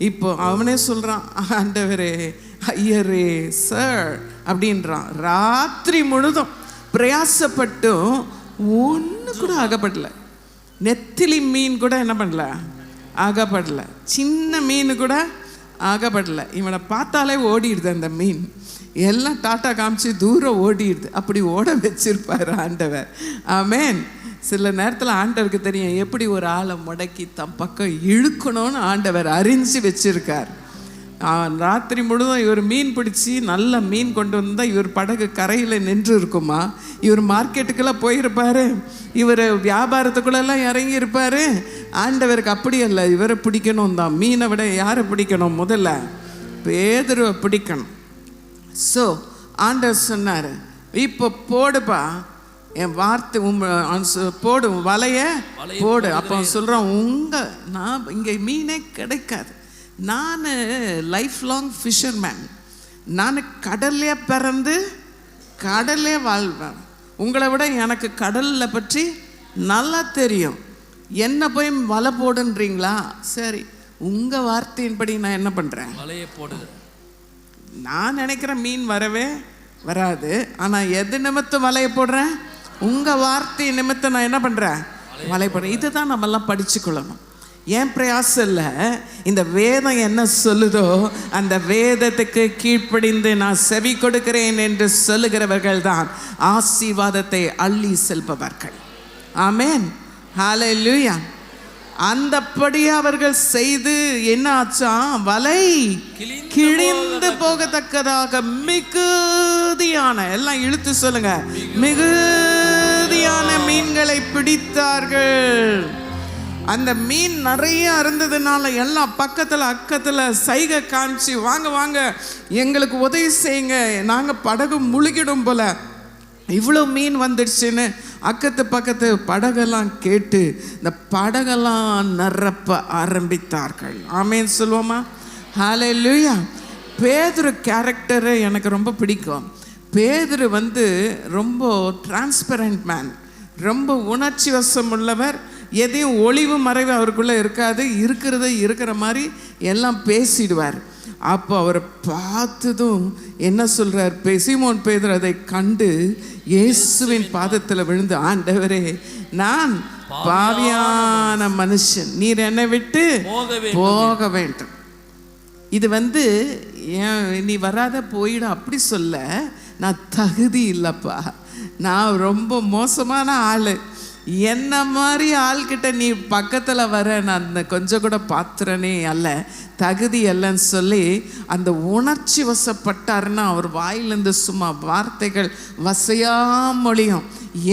இப்போ அவனே சொல்கிறான், ஆண்டவரே, ஐயரே, சார் அப்படின்றான். ராத்திரி முழுதும் பிரயாசப்பட்டும் ஒன்று கூட அகப்படல. நெத்திலி மீன் கூட என்ன பண்ணல? அகப்படல. சின்ன மீன் கூட அகப்படல. இவனை பார்த்தாலே ஓடிடுது அந்த மீன். எல்லாம் டாட்டா காமிச்சு தூரம் ஓடிடுது. அப்படி ஓட வச்சிருப்பார் ஆண்டவர். ஆமேன். சில நேரத்தில் ஆண்டவருக்கு தெரியும் எப்படி ஒரு ஆளை முடக்கி தம் பக்கம் இழுக்கணும்னு ஆண்டவர் அறிஞ்சு வச்சிருக்கார். ராத்திரி முழுதும் இவர் மீன் பிடிச்சி நல்ல மீன் கொண்டு வந்தால் இவர் படகு கரையில் நின்று இருக்குமா? இவர் மார்க்கெட்டுக்கெல்லாம் போயிருப்பார், இவர் வியாபாரத்துக்குள்ளெல்லாம் இறங்கி இருப்பார். ஆண்டவருக்கு அப்படி அல்ல, இவரை பிடிக்கணும் தான். மீனை விட யாரை பிடிக்கணும்? முதல்ல பேதுருவை பிடிக்கணும். ஸோ ஆண்டவர் சொன்னார், இப்போ போடுப்பா, என் வார்த்தை போடு, வலைய போடு. அப்போ சொல்கிறான், நான் இங்கே மீனே கிடைக்காது, நான் லைஃப் லாங் ஃபிஷர்மேன், நான் கடல்லே பிறந்து கடல்லே வாழ்வேன். உங்களை விட எனக்கு கடலில் பற்றி நல்லா தெரியும். என்ன போய் வலை போடுன்றீங்களா? சரி, உங்கள் வார்த்தையின்படி நான் என்ன பண்ணுறேன்? வலையை போடுது. நான் நினைக்கிற மீன் வரவே வராது. ஆனால் எது நிமித்தம் வலையை போடுறேன்? உங்கள் வார்த்தை நிமித்தம் நான் என்ன பண்ணுறேன்? வலை போடுறேன். இதுதான் நம்மெல்லாம் படிச்சுக்கொள்ளணும். என் பிரயாசம் இல்லை, இந்த வேதம் என்ன சொல்லுதோ அந்த வேதத்துக்கு கீழ்ப்படிந்து நான் செவி கொடுக்கிறேன் என்று சொல்லுகிறவர்கள் தான் ஆசீர்வாதத்தை அள்ளி செல்பவர்கள். ஆமென், ஹல்லேலூயா. அந்தப்படி அவர்கள் செய்து என்ன ஆச்சா, வலை கிழிந்து போகத்தக்கதாக மிகுதியான, எல்லாம் இழுத்து சொல்லுங்க, மிகுதியான மீன்களை பிடித்தார்கள். அந்த மீன் நிறைய இருந்ததுனால எல்லாம் பக்கத்தில் அக்கத்தில் சைகை காமிச்சு, வாங்க வாங்க எங்களுக்கு உதவி செய்யுங்க, நாங்கள் படகு முழுகிடும் போல, இவ்வளோ மீன் வந்துடுச்சுன்னு அக்கத்து பக்கத்து படகெல்லாம் கேட்டு இந்த படகெல்லாம் நிரப்ப ஆரம்பித்தார்கள். ஆமேன் சொல்லுவோமா, ஹல்லேலூயா. பேதுரு கேரக்டரு எனக்கு ரொம்ப பிடிக்கும். பேதுரு ரொம்ப டிரான்ஸ்பரண்ட் மேன், ரொம்ப உணர்ச்சி வசம் உள்ளவர். எதையும் ஒளிவு மறைவு அவருக்குள்ளே இருக்காது, இருக்கிறத இருக்கிற மாதிரி எல்லாம் பேசிடுவார். அப்போ அவரை பார்த்ததும் என்ன சொல்கிறார், சீமோன் பேதுரு அதை கண்டு இயேசுவின் பாதத்தில் விழுந்து, ஆண்டவரே நான் பாவியான மனுஷன், நீர் என்னை விட்டு போக வேண்டும். இது ஏன் நீ வராத போயிட அப்படி சொல்ல, நான் தகுதி இல்லைப்பா, நான் ரொம்ப மோசமான ஆள், என்ன மாதிரி ஆள்கிட்ட நீ பக்கத்தில் வர நான் கொஞ்சம் கூட பாத்திரனே அல்ல, தகுதி அல்லன்னு சொல்லி அந்த உணர்ச்சி வசப்பட்டாருன்னா அவர் வாயிலிருந்து சும்மா வார்த்தைகள் வசையாமொழியும்,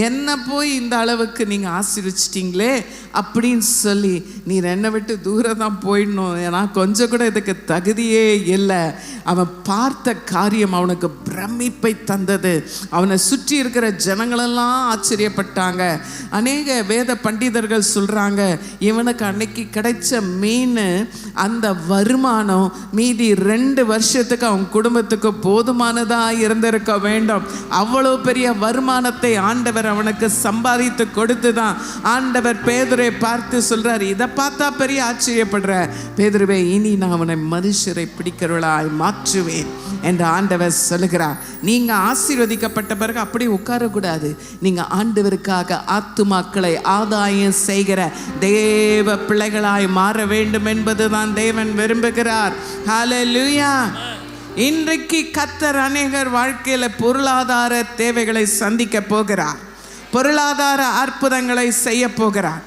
என்ன போய் இந்த அளவுக்கு நீங்கள் ஆசீர்வச்சிட்டிங்களே அப்படின்னு சொல்லி, நீர் என்னை விட்டு தூரம் தான் போயிடணும், ஏன்னா கொஞ்சம் கூட இதுக்கு தகுதியே இல்லை. அவன் பார்த்த காரியம் அவனுக்கு பிரமிப்பை தந்தது. அவனை சுற்றி இருக்கிற ஜனங்களெல்லாம் ஆச்சரியப்பட்டாங்க. அநேக வேத பண்டிதர்கள் சொல்கிறாங்க, இவனுக்கு அன்னைக்கு கிடைச்ச மீன் அந்த வருமானம் மீதி 2 வருஷத்துக்கு அவன் குடும்பத்துக்கு போதுமானதாக இருந்திருக்க வேண்டும். அவ்வளோ பெரிய வருமானத்தை ஆண்டவர் அவனுக்கு சம்பாதித்து கொடுத்து தான் ஆண்டவர் பேதுரை பார்த்து சொல்றார், இதை பார்த்தா பெரிய ஆச்சரியப்படுற பேதுருவே, இனி நான் அவனை மனுஷரை பிடிக்கிறவளாய் மாற்றுவேன் என்று ஆண்டவர் சொல்லுகிறார். நீங்க ஆசீர்வதிக்கப்பட்ட பிறகு அப்படி உட்காரக்கூடாது. நீங்க ஆண்டவருக்காக ஆத்துமாக்களை ஆதாயம் செய்கிற தேவ பிள்ளைகளாய் மாற வேண்டும் என்பதுதான் தேவன் விரும்புகிறார். ஹல்லேலூயா. இன்றைக்கு கர்த்தர் அநேகர் வாழ்க்கையில பொருளாதார தேவைகளை சந்திக்க போகிறார், பொருளாதார அற்புதங்களை செய்ய போகிறார்.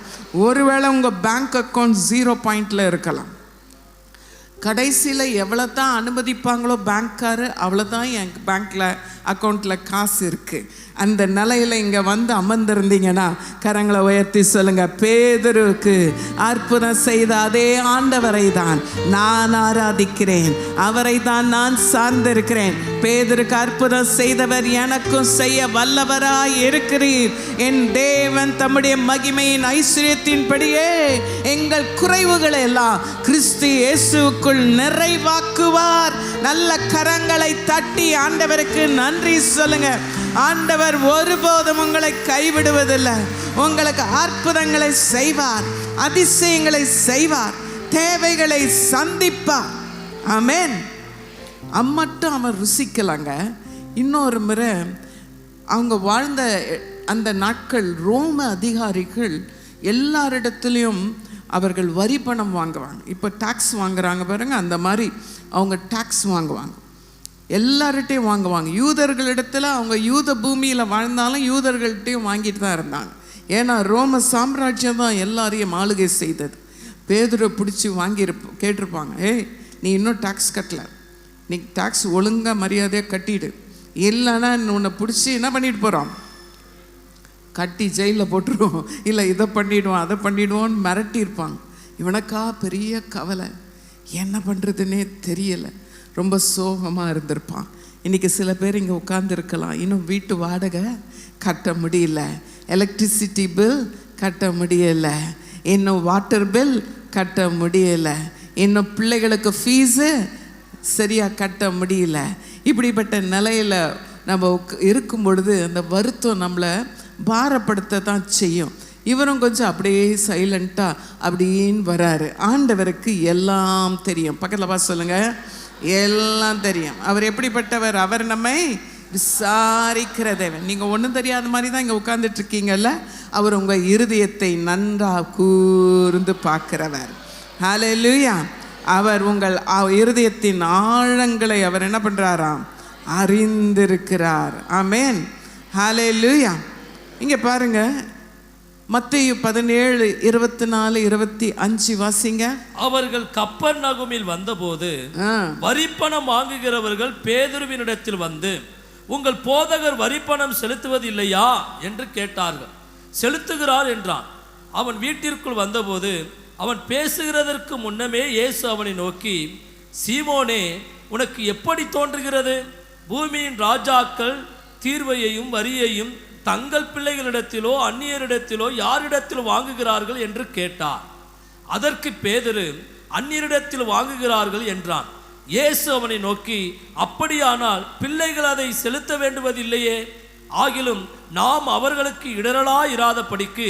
ஒருவேளை உங்க பேங்க் அக்கௌண்ட் 0 பாயிண்ட்ல இருக்கலாம். கடைசியில் எவ்வளோ தான் அனுமதிப்பாங்களோ பேங்க்காரு, அவ்வளோதான் என் பேங்க்கில் அக்கௌண்ட்டில் காசு இருக்குது. அந்த நிலையில் இங்கே அமர்ந்திருந்தீங்கன்னா கரங்களை உயர்த்தி சொல்லுங்கள், பேதுருக்கு அற்புதம் செய்த அதே ஆண்டவரை தான் நான் ஆராதிக்கிறேன், அவரை தான் நான் சார்ந்திருக்கிறேன். பேதுருக்கு அற்புதம் செய்தவர் எனக்கும் செய்ய வல்லவராய் இருக்கிறீர். என் தேவன் தம்முடைய மகிமையின் ஐஸ்வர்யத்தின்படியே எங்கள் குறைவுகளை எல்லாம் கிறிஸ்து இயேசுவுக்குள் நிறைவாக்குவார். நல்ல கரங்களை தட்டி ஆண்டவருக்கு நன்றி சொல்லுங்க. ஆண்டவர் ஒருபோதும் உங்களை கைவிடுவதில்லை. உங்களுக்கு அற்புதங்களை செய்வார், அதிசயங்களை செய்வார், தேவைகளை சந்திப்பார். ஆமென். அம்மட்டும் அவன் ருசிக்கலாங்க. இன்னொரு முறை அவங்க வாழ்ந்த அந்த நாட்கள் ரோம அதிகாரிகள் எல்லாரிடத்துலையும் அவர்கள் வரி பணம் வாங்குவாங்க. இப்போ டாக்ஸ் வாங்குறாங்க பாருங்க, அந்த மாதிரி அவங்க டாக்ஸ் வாங்குவாங்க, எல்லார்கிட்டையும் வாங்குவாங்க. யூதர்களிடத்தில் அவங்க யூத பூமியில் வாழ்ந்தாலும் யூதர்கள்ட்டையும் வாங்கிட்டு தான் இருந்தாங்க. ஏன்னா ரோம சாம்ராஜ்யம் தான் எல்லாரையும் ஆளுகை செய்தது. பேதுரை பிடிச்சி கேட்டிருப்பாங்க, ஏய் நீ இன்னும் டாக்ஸ் கட்டலை, நீ டாக்ஸ் ஒழுங்காக மரியாதையாக கட்டிடு, இல்லைன்னா உன்னை பிடிச்சி என்ன பண்ணிட்டு போகிறோம், கட்டி ஜெயிலில் போட்டுருவோம், இல்லை இதை பண்ணிவிடுவோம் அதை பண்ணிவிடுவோன்னு மிரட்டியிருப்பாங்க. இவனுக்கா பெரிய கவலை, என்ன பண்ணுறதுன்னே தெரியலை, ரொம்ப சோகமாக இருந்திருப்பான். இன்றைக்கி சில பேர் இங்கே உட்காந்துருக்கலாம், இன்னும் வீட்டு வாடகை கட்ட முடியல, எலக்ட்ரிசிட்டி பில் கட்ட முடியலை, இன்னும் வாட்டர் பில் கட்ட முடியலை, இன்னும் பிள்ளைகளுக்கு ஃபீஸு சரியாக கட்ட முடியல. இப்படிப்பட்ட நிலையில் நம்ம இருக்கும் பொழுது அந்த வருத்தம் நம்மளை பாரப்படுத்த தான் செய்யும். இவரும் கொஞ்சம் அப்படியே சைலண்ட்டாக அப்படின்னு வராரு. ஆண்டவருக்கு எல்லாம் தெரியும். பக்கத்தில் பார்த்து சொல்லுங்க, எல்லாம் தெரியும். அவர் எப்படிப்பட்டவர், அவர் நம்மை விசாரிக்கிற தேவன். நீங்கள் ஒன்றும் தெரியாத மாதிரி தான் இங்கே உட்கார்ந்துட்டு இருக்கீங்கல்ல, அவர் உங்கள் இருதயத்தை நன்றாக கூர்ந்து பார்க்கிறவர். ஹல்லேலூயா. அவர் உங்கள் இருதயத்தின் ஆழங்களை அவர் என்ன பண்ணுறாராம்? அறிந்திருக்கிறார். ஆமென். ஹல்லேலூயா. இங்கே பாருங்க, மத்தேயு 17:24-25 வாசிங்க. அவர்கள் கப்பர்நகூமில் வந்தபோது வரிப்பணம் வாங்குகிறவர்கள் பேதுருவினிடத்தில் வந்து, உங்கள் போதகர் வரிப்பணம் செலுத்துவதில்லையா என்று கேட்டார்கள். செலுத்துகிறார் என்றான். அவன் வீட்டிற்குள் வந்தபோது அவன் பேசுகிறதற்கு முன்னமே இயேசு அவனை நோக்கி, சீமோனே, உனக்கு எப்படி தோன்றுகிறது? பூமியின் ராஜாக்கள் தீர்வையையும் வரியையும் தங்கள் பிள்ளைகளிடத்திலோ அந்நியரிடத்திலோ யாரிடத்தில் வாங்குகிறார்கள் என்று கேட்டார். அதற்கு பேதுரு, அந்நியரிடத்தில் வாங்குகிறார்கள் என்றான். இயேசு அவனை நோக்கி, அப்படியானால் பிள்ளைகள் அதை செலுத்த வேண்டுவதில்லையே? ஆகிலும் நாம் அவர்களுக்கு இடரலாயிராதபடிக்கு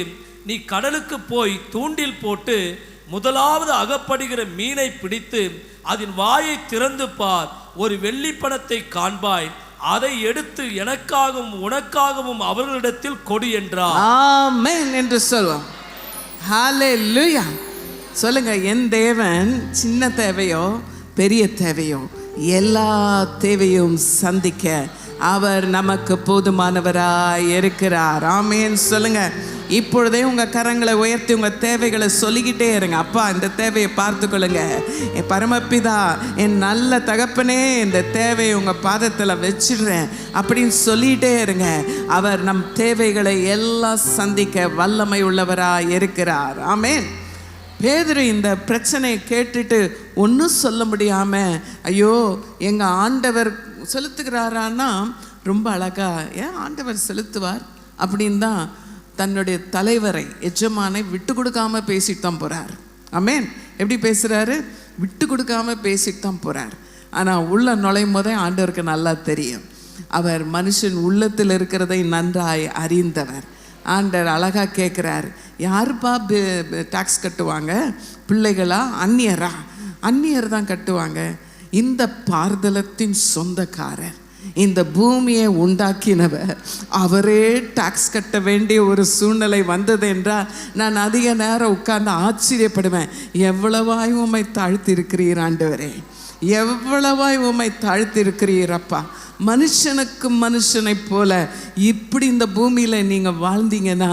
நீ கடலுக்கு போய் தூண்டில் போட்டு முதலாவது அகப்படுகிற மீனை பிடித்து அதன் வாயை திறந்து பார். ஒரு வெள்ளி பணத்தை காண்பாய். அதை எடுத்து எனக்காகவும் உனக்காகவும் அவர்களிடத்தில் கொடு என்றார். ஆமென் என்று சொல்லுவோம். ஹல்லேலூயா. சொல்லுங்க, என் தேவன் சின்ன தேவையோ பெரிய தேவையோ எல்லா தேவையும் சந்திக்க அவர் நமக்கு போதுமானவராய் இருக்கிறார். ஆமென் சொல்லுங்க. இப்பொழுதே உங்கள் கரங்களை உயர்த்தி உங்கள் தேவைகளை சொல்லிக்கிட்டே இருங்க. அப்பா, இந்த தேவையை பார்த்துக்கொள்ளுங்க. என் பரமபிதா, என் நல்ல தகப்பனே, இந்த தேவையை உங்கள் பாதத்தில் வச்சிடுறேன் அப்படின்னு சொல்லிகிட்டே இருங்க. அவர் நம் தேவைகளை எல்லாம் சந்திக்க வல்லமை உள்ளவராய் இருக்கிறார். ஆமென். பேதுரு இந்த பிரச்சனையை கேட்டுட்டு ஒன்றும் சொல்ல முடியாமல், ஐயோ எங்கள் ஆண்டவர் செலுத்துகிறாரான்னா ரொம்ப அழகா, ஏன் ஆண்டவர் செலுத்துவார் அப்படின்னு தான் தன்னுடைய தலைவரை, எஜமானை விட்டு கொடுக்காம பேசிட்டு தான் போகிறார். ஆமென். எப்படி பேசுகிறாரு? விட்டு கொடுக்காம பேசிட்டு தான் போகிறார். ஆனால் உள்ள நுழையும் போதே ஆண்டவருக்கு நல்லா தெரியும், அவர் மனுஷன் உள்ளத்தில் இருக்கிறதை நன்றாய் அறிந்தவர். ஆண்டவர் அழகாக கேட்குறாரு, யாருப்பா டாக்ஸ் கட்டுவாங்க? பிள்ளைகளா அந்நியரா? அந்நியர் தான் கட்டுவாங்க. இந்த பார்தலத்தின் சொந்தக்காரர், இந்த பூமியை உண்டாக்கினவர், அவரே டாக்ஸ் கட்ட வேண்டிய ஒரு சூழ்நிலை வந்தது என்றால் நான் அதிக நேரம் உட்கார்ந்து ஆச்சரியப்படுவேன். எவ்வளவாய் உம்மை தாழ்த்திருக்கிறீர் ஆண்டவரே, எவ்வளவாய் உம்மை தாழ்த்திருக்கிறீரப்பா. மனுஷனுக்கு மனுஷனை போல இப்படி இந்த பூமியில் நீங்கள் வாழ்ந்தீங்கன்னா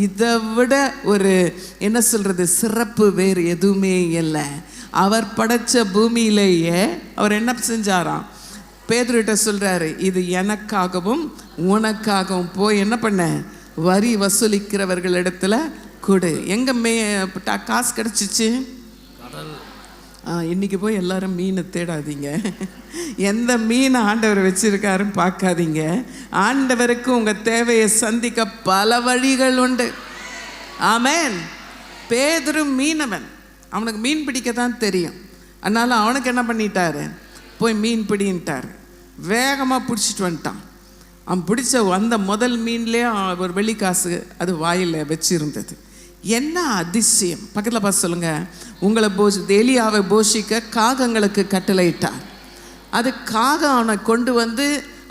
இதை விட ஒரு என்ன சொல்கிறது சிறப்பு வேறு எதுவுமே இல்லை. அவர் படைச்ச பூமியிலேயே அவர் என்ன செஞ்சாராம்? பேதுருட்ட சொல்கிறாரு, இது எனக்காகவும் உனக்காகவும் போய் என்ன பண்ண, வரி வசூலிக்கிறவர்கள் இடத்துல கொடு. எங்கே காசு கிடச்சிச்சு? இன்றைக்கி போய் எல்லாரும் மீனை தேடாதீங்க. எந்த மீனை ஆண்டவர் வச்சுருக்காருன்னு பார்க்காதீங்க. ஆண்டவருக்கு உங்கள் தேவையை சந்திக்க பல வழிகள் உண்டு. ஆமென். பேதுரு மீனவன், அவனுக்கு மீன் பிடிக்க தான் தெரியும். அதனால் அவனுக்கு என்ன பண்ணிட்டாரு, போய் மீன் பிடின்ட்டார். வேகமாக பிடிச்சிட்டு வந்துட்டான். அவன் பிடிச்ச வந்த முதல் மீன்லேயே ஒரு வெள்ளிக்காசு அது வாயில் வச்சிருந்தது. என்ன அதிசயம்! பக்கத்தில் பார்த்து சொல்லுங்க, உங்களை எலியாவை போஷிக்க காகங்களுக்கு கட்டளையிட்டார். அது காகம் அவனை கொண்டு வந்து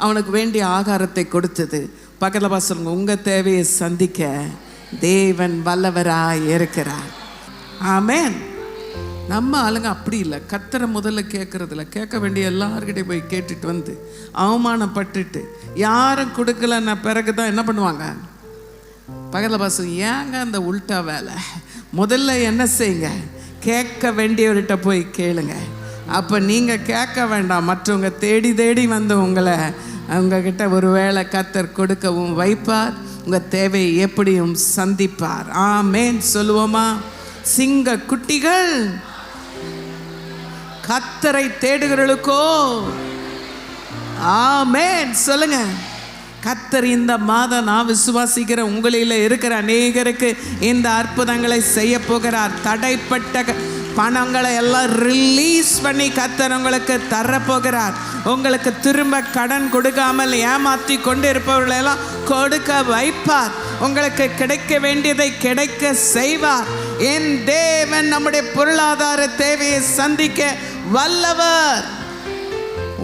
அவனுக்கு வேண்டிய ஆகாரத்தை கொடுத்தது. பக்கத்தில் பார்த்து சொல்லுங்க, உங்கள் தேவையை சந்திக்க தேவன் வல்லவராய் இருக்கிறார். ஆமென். நம்ம ஆளுங்க அப்படி இல்லை. கர்த்தரை முதல்ல கேட்கறதில்ல, கேட்க வேண்டிய எல்லாருக்கிட்டையும் போய் கேட்டுட்டு வந்து அவமானப்பட்டுட்டு யாரும் கொடுக்கலன்னா பிறகு தான் என்ன பண்ணுவாங்க? பக்கத்தில் பசங்க, ஏங்க அந்த உல்ட்டா வேலை? முதல்ல என்ன செய்யுங்க, கேட்க வேண்டியவர்கிட்ட போய் கேளுங்க. அப்போ நீங்கள் கேட்க வேண்டாம், மற்றவங்க தேடி தேடி வந்து உங்களை உங்ககிட்ட ஒரு வேளை கர்த்தர் கொடுக்கவும் வைப்பார். உங்கள் தேவையை எப்படியும் சந்திப்பார். ஆமென் சொல்லுவோமா? சிங்க குட்டிகள் கர்த்தரை தேடுகிறவர்களுக்கோ ஆமென் சொல்லுங்க. கர்த்தர் இந்த மாதம் நான் விசுவாசிக்கிற உங்களில் இருக்கிற அநேகருக்கு இந்த அற்புதங்களை செய்ய போகிறார். தடைப்பட்ட பணங்களை எல்லாம் ரிலீஸ் பண்ணி கர்த்தர் உங்களுக்கு தரப்போகிறார். உங்களுக்கு திரும்ப கடன் கொடுக்காமல் ஏமாற்றி கொண்டு இருப்பவர்களெல்லாம் கொடுக்க வைப்பார். உங்களுக்கு கிடைக்க வேண்டியதை கிடைக்க செய்வார். என் தேவன் நம்முடைய பொருளாதார தேவையை சந்திக்க வல்லவர்.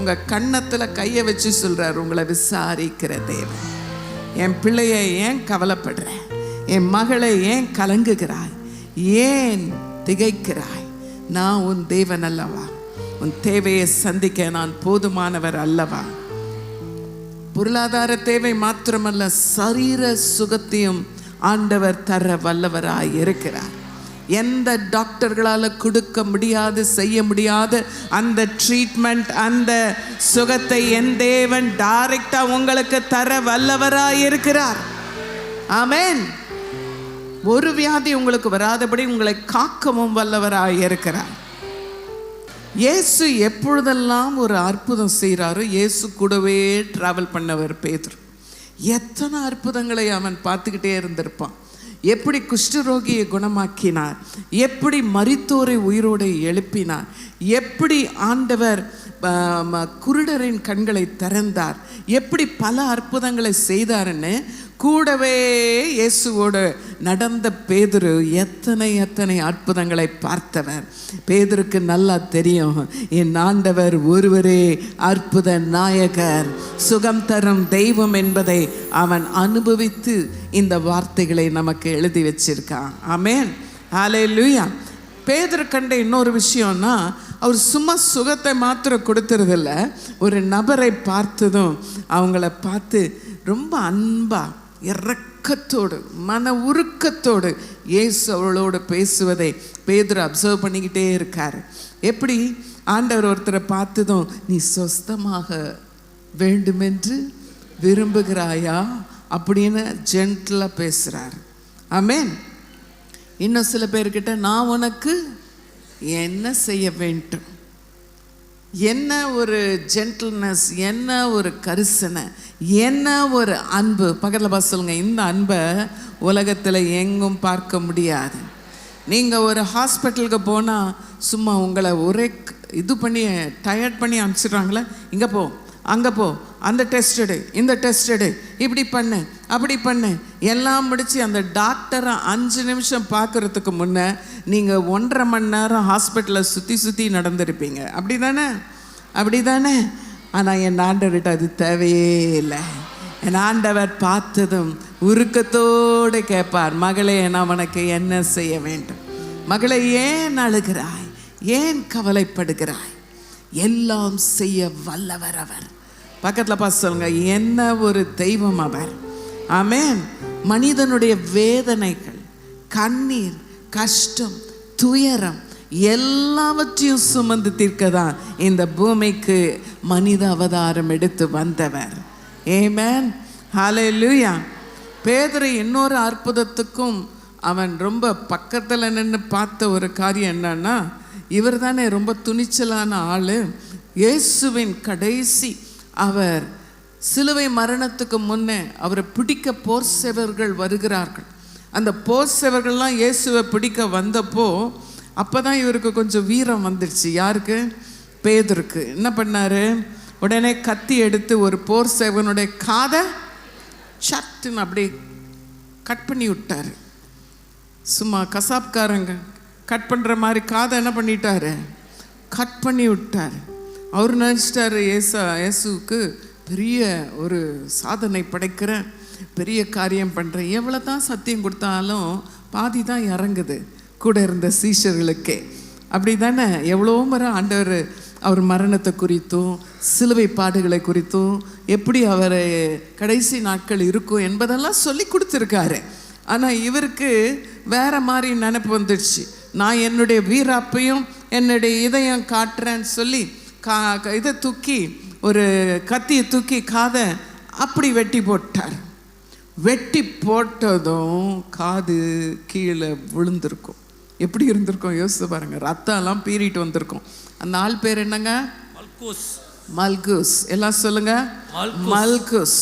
உங்கள் கன்னத்தில் கையை வச்சு சொல்கிறார், உங்களை விசாரிக்கிற தேவன். என் பிள்ளையை ஏன் கவலைப்படுற? என் மகளை ஏன் கலங்குகிறாய்? ஏன் திகைக்கிறாய்? நான் உன் தேவன் அல்லவா? உன் தேவையை சந்திக்க நான் போதுமானவர் அல்லவா? பொருளாதார தேவை மாத்திரமல்ல, சரீர சுகத்தையும் ஆண்டவர் தர வல்லவராய் இருக்கிறார். எந்த டாக்டர்களால் கொடுக்க முடியாது, செய்ய முடியாது அந்த ட்ரீட்மெண்ட், அந்த சுகத்தை என் தேவன் டைரக்டா உங்களுக்கு தர வல்லவராய் இருக்கிறார். ஆமென். ஒரு வியாதி உங்களுக்கு வராதபடி உங்களை காக்கவும் வல்லவராய் இருக்கிறார். இயேசு எப்பொழுதெல்லாம் ஒரு அற்புதம் செய்கிறாரோ, இயேசு கூடவே டிராவல் பண்ணவர் பேதுரு. எத்தனை அற்புதங்களை அவன் பார்த்துக்கிட்டே இருந்திருப்பான். எப்படி குஷ்டரோகியை குணமாக்கினார், எப்படி மரித்தோரை உயிரோடு எழுப்பினார், எப்படி ஆண்டவர் குருடரின் கண்களை திறந்தார், எப்படி பல அற்புதங்களை செய்தாருன்னு கூடவே இயேசுவோடு நடந்த பேதுரு எத்தனை அற்புதங்களை பார்த்தவர். பேதுருக்கு நல்லா தெரியும், என் ஆண்டவர் ஒருவரே அற்புத நாயகர், சுகம் தரும் தெய்வம் என்பதை அவன் அனுபவித்து இந்த வார்த்தைகளை நமக்கு எழுதி வச்சிருக்கான். ஆமென், ஹல்லேலூயா. பேதுரு கண்ட இன்னொரு விஷயம்னா, அவர் சும்மா சுகத்தை மாத்திரம் கொடுத்துறதில்ல, ஒரு நபரை பார்த்ததும் அவங்கள பார்த்து ரொம்ப அன்பா இரக்கத்தோடு மன உருக்கத்தோடு இயேசு அவளோடு பேசுவதை பேதுரு அப்சர்வ் பண்ணிக்கிட்டே இருக்கார். எப்படி ஆண்டவர் ஒருத்தரை பார்த்ததும், நீ சொஸ்தமாக வேண்டுமென்று விரும்புகிறாயா அப்படின்னு ஜென்டிலாக பேசுகிறார். ஆமென். இன்னும் சில பேர்கிட்ட, நான் உனக்கு என்ன செய்ய வேண்டும், என்ன ஒரு ஜென்டில்னஸ், என்ன ஒரு கரிசனை, என்ன ஒரு அன்பு. பக்கத்தில் பார்த்து சொல்லுங்க, இந்த அன்பை உலகத்தில் எங்கும் பார்க்க முடியாது. நீங்கள் ஒரு ஹாஸ்பிட்டலுக்கு போனால் சும்மா உங்களை ஒரே இது பண்ணி டயர்ட் பண்ணி அனுப்பிச்சிடுறாங்களே, இங்கே போ, அங்கே போ, அந்த டெஸ்ட் எடு, இந்த டெஸ்ட் எடு, இப்படி பண்ணு, அப்படி பண்ணு, எல்லாம் முடித்து அந்த டாக்டரை 5 நிமிஷம் பார்க்குறதுக்கு முன்னே நீங்கள் 1.5 மணி நேரம் ஹாஸ்பிட்டலில் சுற்றி நடந்திருப்பீங்க. அப்படி தானே? ஆனால் என் ஆண்டவர்கிட்ட அது தேவையே இல்லை. என் ஆண்டவர் பார்த்ததும் உருக்கத்தோடு கேட்பார், மகளே நான் உனக்கு என்ன செய்ய வேண்டும்? மகளை ஏன் அழுகிறாய்? ஏன் கவலைப்படுகிறாய்? எல்லாம் செய்ய வல்லவர் அவர். பக்கத்தில் பார்த்து சொல்லுங்க, என்ன ஒரு தெய்வம் அவர். ஆமென். மனிதனுடைய வேதனைகள், கண்ணீர், கஷ்டம், துயரம் எல்லாவற்றையும் சுமந்து தீர்க்க தான் இந்த பூமிக்கு மனித அவதாரம் எடுத்து வந்தவர். ஆமென், ஹல்லேலூயா. பேதுரு இன்னொரு அற்புதத்துக்கும் அவன் ரொம்ப பக்கத்தில் நின்று பார்த்த ஒரு காரியம் என்னன்னா, இவர் தானே ரொம்ப துணிச்சலான ஆள். இயேசுவின் கடைசி அவர் சிலுவை மரணத்துக்கு முன்னே அவரை பிடிக்க போர் சேவர்கள் வருகிறார்கள். அந்த போர் சேவர்கள்லாம் இயேசுவை பிடிக்க வந்தப்போ அப்போ தான் இவருக்கு கொஞ்சம் வீரம் வந்துடுச்சு. யாருக்கு? பேதுருக்கு. என்ன பண்ணார்? உடனே கத்தி எடுத்து ஒரு போர் சேவகனுடைய காதை சட்டுன்னு அப்படி கட் பண்ணி விட்டார். சும்மா கசாப்காரங்க கட் பண்ணுற மாதிரி காதை என்ன பண்ணிட்டாரு? கட் பண்ணி விட்டார். அவர் நினச்சிட்டாரு, இயேசுவுக்கு பெரிய ஒரு சாதனை படைக்கிற, பெரிய காரியம் பண்ணுறேன். எவ்வளோ தான் சத்தியம் கொடுத்தாலும் பாதி தான் இறங்குது கூட இருந்த சீஷர்களுக்கே. அப்படி தானே எவ்வளோ முறை ஆண்டவர் அவர் மரணத்தை குறித்தும் சிலுவை பாடுகளை குறித்தும் எப்படி அவர் கடைசி நாட்கள் இருக்கும் என்பதெல்லாம் சொல்லி கொடுத்துருக்காரு. ஆனால் இவருக்கு வேற மாதிரி நினைப்பு வந்துடுச்சு. நான் என்னுடைய வீராப்பையும் என்னுடைய இதயம் காட்டுறேன்னு சொல்லி இதை தூக்கி, ஒரு கத்தியை தூக்கி காதை அப்படி வெட்டி போட்டார். வெட்டி போட்டதும் காது கீழே விழுந்திருக்கும். எப்படி இருந்திருக்கும் யோசித்து பாருங்க. ரத்தம்லாம் பீறிட்டு வந்திருக்கும். அந்த ஆள் பேர் என்னங்க? மல்குஸ். எல்லாம் சொல்லுங்க, மல்குஸ்.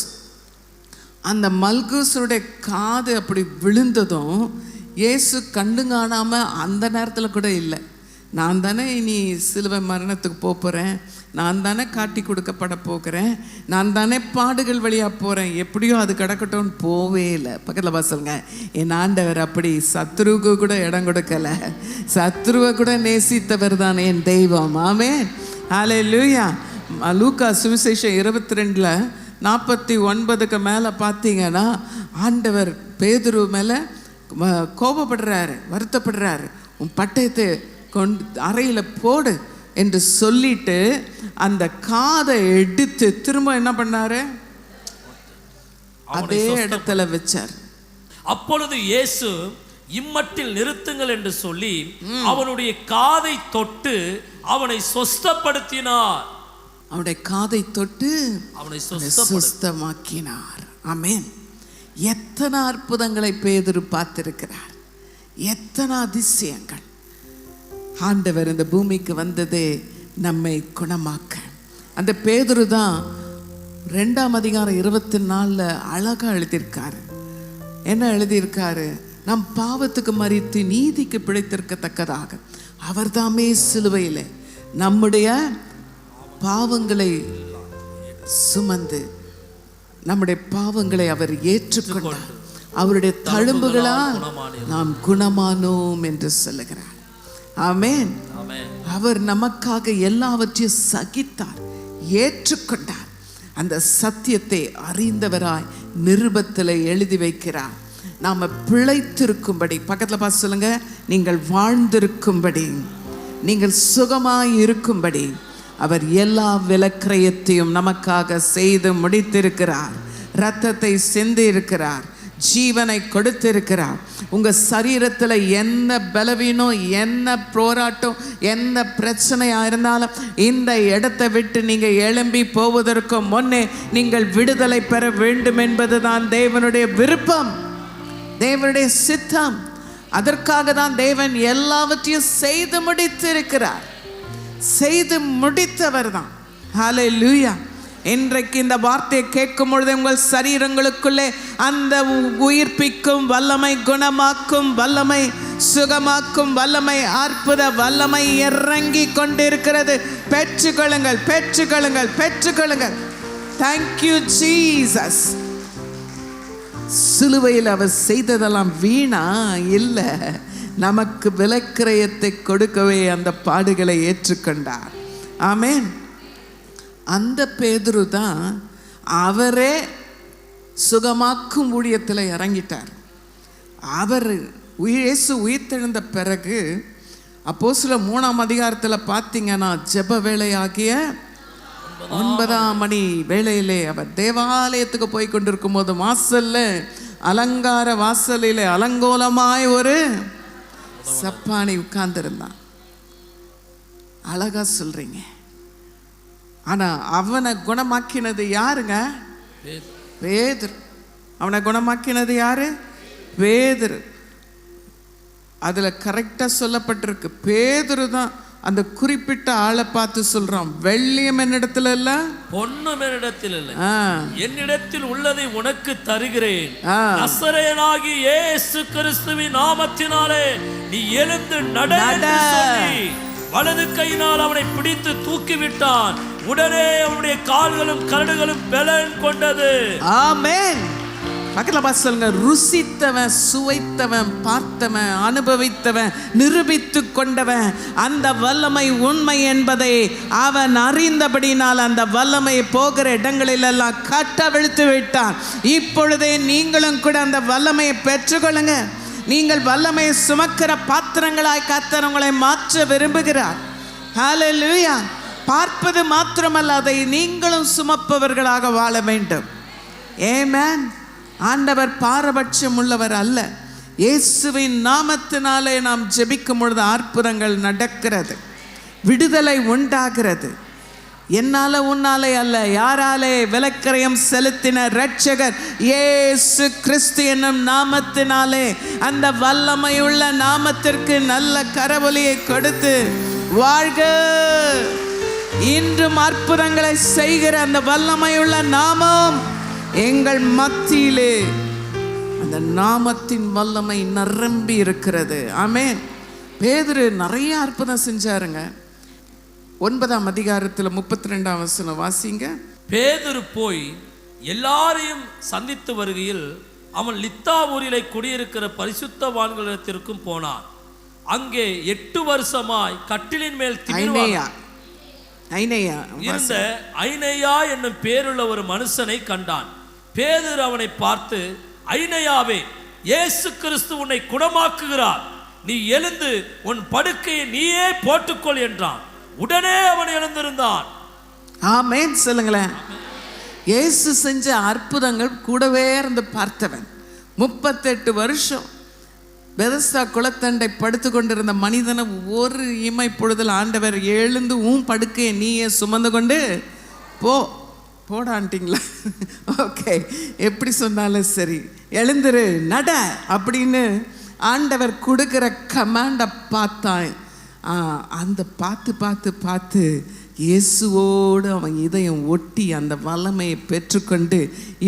அந்த மல்குஸுடைய காது அப்படி விழுந்ததும் இயேசு கண்டு காணாம அந்த நேரத்தில் கூட இல்லை. நான் தானே இனி சிலுவை மரணத்துக்கு போகிறேன், நான் தானே காட்டி கொடுக்கப்பட போகிறேன், நான் தானே பாடுகள் வழியாக போகிறேன், எப்படியோ அது கிடக்கட்டும்னு போவே இல்லை. பக்கத்தில் பாசலுங்க, என் ஆண்டவர் அப்படி சத்ருவுக்கு கூட இடம் கொடுக்கலை. சத்ருவை கூட நேசித்தவர் தான் என் தெய்வம். ஆமென், ஹல்லேலூயா. லூக்கா சுவிசேஷம் 22:49 மேலே பார்த்தீங்கன்னா ஆண்டவர் பேதுரு மேலே கோபப்படுறாரு, வருத்தப்படுறாரு. உன் பட்டயத்தை கொண்டு அறையில் போடு என்று சொல்லிட்டு அந்த காதை எடுத்து திரும்ப என்ன பண்ணாரு, அதே இடத்துல வச்சார். அப்பொழுது இயேசு இம்மட்டில் நிறுத்துங்கள் என்று சொல்லி அவனுடைய காதை தொட்டு அவனை சொஸ்தப்படுத்தினார். அவனுடைய காதை தொட்டு அவனை சுஸ்தமாக்கினார். ஆமென். எத்தனை அற்புதங்களை பேதுரு பார்த்திருக்கிறார், எத்தனை அதிசயங்கள். ஆண்டவர் இந்த பூமிக்கு வந்ததே நம்மை குணமாக்க. அந்த பேதுரு தான் 2:24 அழகா எழுதியிருக்காரு. என்ன எழுதியிருக்காரு? நம் பாவத்துக்கு மரித்து நீதிக்கு பிழைத்திருக்கத்தக்கதாக அவர் தாமே சிலுவையில் நம்முடைய பாவங்களை சுமந்து நம்முடைய பாவங்களை அவர் ஏற்றுக்கொண்டார். அவருடைய தழும்புகளால் நாம் குணமானோம் என்று சொல்லுகிறார். ஆமென். அவர் நமக்காக எல்லாவற்றையும் சகித்தார், ஏற்றுக்கொண்டார். அந்த சத்தியத்தை அறிந்தவராய் நிருபத்தில் எழுதி வைக்கிறார். நாம் பிழைத்திருக்கும்படி, பக்கத்தில் பார்த்து சொல்லுங்க, நீங்கள் வாழ்ந்திருக்கும்படி, நீங்கள் சுகமாய் இருக்கும்படி அவர் எல்லா விலக்கிரயத்தையும் நமக்காக செய்து முடித்திருக்கிறார். இரத்தத்தை சிந்தி இருக்கிறார், ஜீவனை கொடுத்திருக்கிறார். உங்க சரீரத்தில் என்ன பலவீனம், என்ன போராட்டம், என்ன பிரச்சனையா இருந்தாலும் இந்த இடத்தை விட்டு நீங்க எழும்பி போவதற்கு முன்னே நீங்கள் விடுதலை பெற வேண்டும் என்பதுதான் தேவனுடைய விருப்பம், தேவனுடைய சித்தம். அதற்காக தான் தேவன் எல்லாவற்றையும் செய்து முடித்திருக்கிறார். செய்து முடித்தவர் தான். ஹல்லேலூயா. இன்றைக்கு இந்த வார்த்தையை கேட்கும் பொழுது உங்கள் சரீரங்களுக்குள்ளே அந்த உயிர்ப்பிக்கும் வல்லமை, குணமாக்கும் வல்லமை, சுகமாக்கும் வல்லமை, அற்புத வல்லமை இறங்கி கொண்டிருக்கிறது. பெற்றுக்கொள்ளுங்கள், பெற்றுக்கொள்ளுங்கள், பெற்றுக்கொள்ளுங்கள். Thank you Jesus. சிலுவையில் அவர் செய்ததெல்லாம் வீணா இல்லை, நமக்கு விலக்கிரயத்தை கொடுக்கவே அந்த பாடுகளை ஏற்றுக்கொண்டார். ஆமென். அந்த பேதுரு தான் அவரே சுகமாக்கும் ஊழியத்தில் இறங்கிட்டார். அவர் இயேசு உயிர்த்தெழுந்த பிறகு அப்போஸ்தலர் 3 பார்த்தீங்கன்னா ஜெப வேளையாகிய 9 வேளையிலே அவர் தேவாலயத்துக்கு போய் கொண்டிருக்கும் போது வாசல்ல, அலங்கார வாசலிலே அலங்கோலமாய் ஒரு சப்பானி உட்கார்ந்திருந்தான். அழகா சொல்றீங்க. ஆனா அவனை குணமாக்கினது யாருங்க? பேதுரு. அவனை குணமாக்கினது யாரு? பேதுரு. அதுல கரெக்டா சொல்லப்பட்டிருக்கு, பேதுரு தான் அந்த குறிப்பிட்ட ஆளை பார்த்து சொல்றான், வெள்ளியம் என்னிடத்துல இல்ல, பொன்னும் என்னிடத்தில் இல்லை, என்னிடத்தில் உள்ளதை உனக்கு தருகிறேன். நசரேயனாகிய இயேசு கிறிஸ்துவின் நாமத்தினாலே நீ எழுந்து நட என்று சொல்லி வலது கையினால் அவனை பிடித்து தூக்கிவிட்டான். உடனே அவனுடைய கால்களும் கரடுகளும் பலன் கொண்டது. ஆமென். பக்கத்துல பார்த்து சொல்லுங்க, ருசித்தவன், சுவைத்தவன், பார்த்தவன், அனுபவித்தவன், நிரூபித்து கொண்டவன், அந்த வல்லமை உண்மை என்பதை அவன் அறிந்தபடினால் அந்த வல்லமை போகிற இடங்களிலெல்லாம் கட்டவிழ்த்து விட்டான். இப்பொழுதே நீங்களும் கூட அந்த வல்லமையை பெற்றுக்கொள்ளுங்க. நீங்கள் வல்லமையை சுமக்கிற பாத்திரங்களாய் கர்த்தர் உங்களை மாற்ற விரும்புகிறார். ஹல்லேலூயா. பார்ப்பது மாத்திரமல்ல, அதை நீங்களும் சுமப்பவர்களாக வாழ வேண்டும். ஆமென். ஆண்டவர் பாரபட்சம் உள்ளவர் அல்ல. இயேசுவின் நாமத்தினாலே நாம் ஜெபிக்கும் பொழுது அற்புதங்கள் நடக்கிறது, விடுதலை உண்டாகிறது. என்னால உன்னாலே அல்ல, யாராலே? விலக்கிரயம் செலுத்தின இரட்சகர் இயேசு கிறிஸ்து என்னும் நாமத்தினாலே, அந்த வல்லமையுள்ள நாமத்திற்கு நல்ல கரவொலியை கொடுத்து வாழ்க. இன்றும் அற்புதங்களை செய்கிற அந்த வல்லமையுள்ள நாமம் எங்கள் மத்தியிலே, அந்த நாமத்தின் வல்லமை நிரம்பி இருக்கிறது. ஆமென். பேதுரு நிறைய அற்புதம் செஞ்சாருங்க. 9 32 வாசிங்க. பேதுரு போய் எல்லாரையும் சந்தித்து வருகையில் அவன் லித்தா ஊரிலே குடியிருக்கிற பரிசுத்தவான்களிடத்திற்கும் போனான். அங்கே 8 வருஷமாய் கட்டிலின் மேல் திமிர்வாதம். ஐனேயா இருந்த ஐனேயா என்னும் பேருள்ள ஒரு மனுஷனை கண்டான். பேதுரு அவனை பார்த்து, ஐனேயாவே, இயேசு கிறிஸ்து உன்னை குணமாக்குகிறார், நீ எழுந்து உன் படுக்கையை நீயே போட்டுக்கொள் என்றான். உடனே அவன் எழுந்திருந்தான். ஆமென் சொல்லுங்களேன். இயேசு செஞ்ச அற்புதங்கள் கூடவே இருந்து பார்த்தவன். 38 வருஷம் பெதஸ்தா குளத்தண்டை படுத்து கொண்டிருந்த மனிதனை ஒரு இமை பொழுதில் ஆண்டவர் எழுந்து உன் படுக்கையை நீயே சுமந்து கொண்டு போடான்ட்டிங்களா? ஓகே, எப்படி சொன்னாலும் சரி, எழுந்துரு, நட அப்படின்னு ஆண்டவர் கொடுக்குற கமாண்டை பார்த்தான். அந்த பார்த்து இயேசுவோடு அவன் இதயம் ஒட்டி அந்த வல்லமையை பெற்றுக்கொண்டு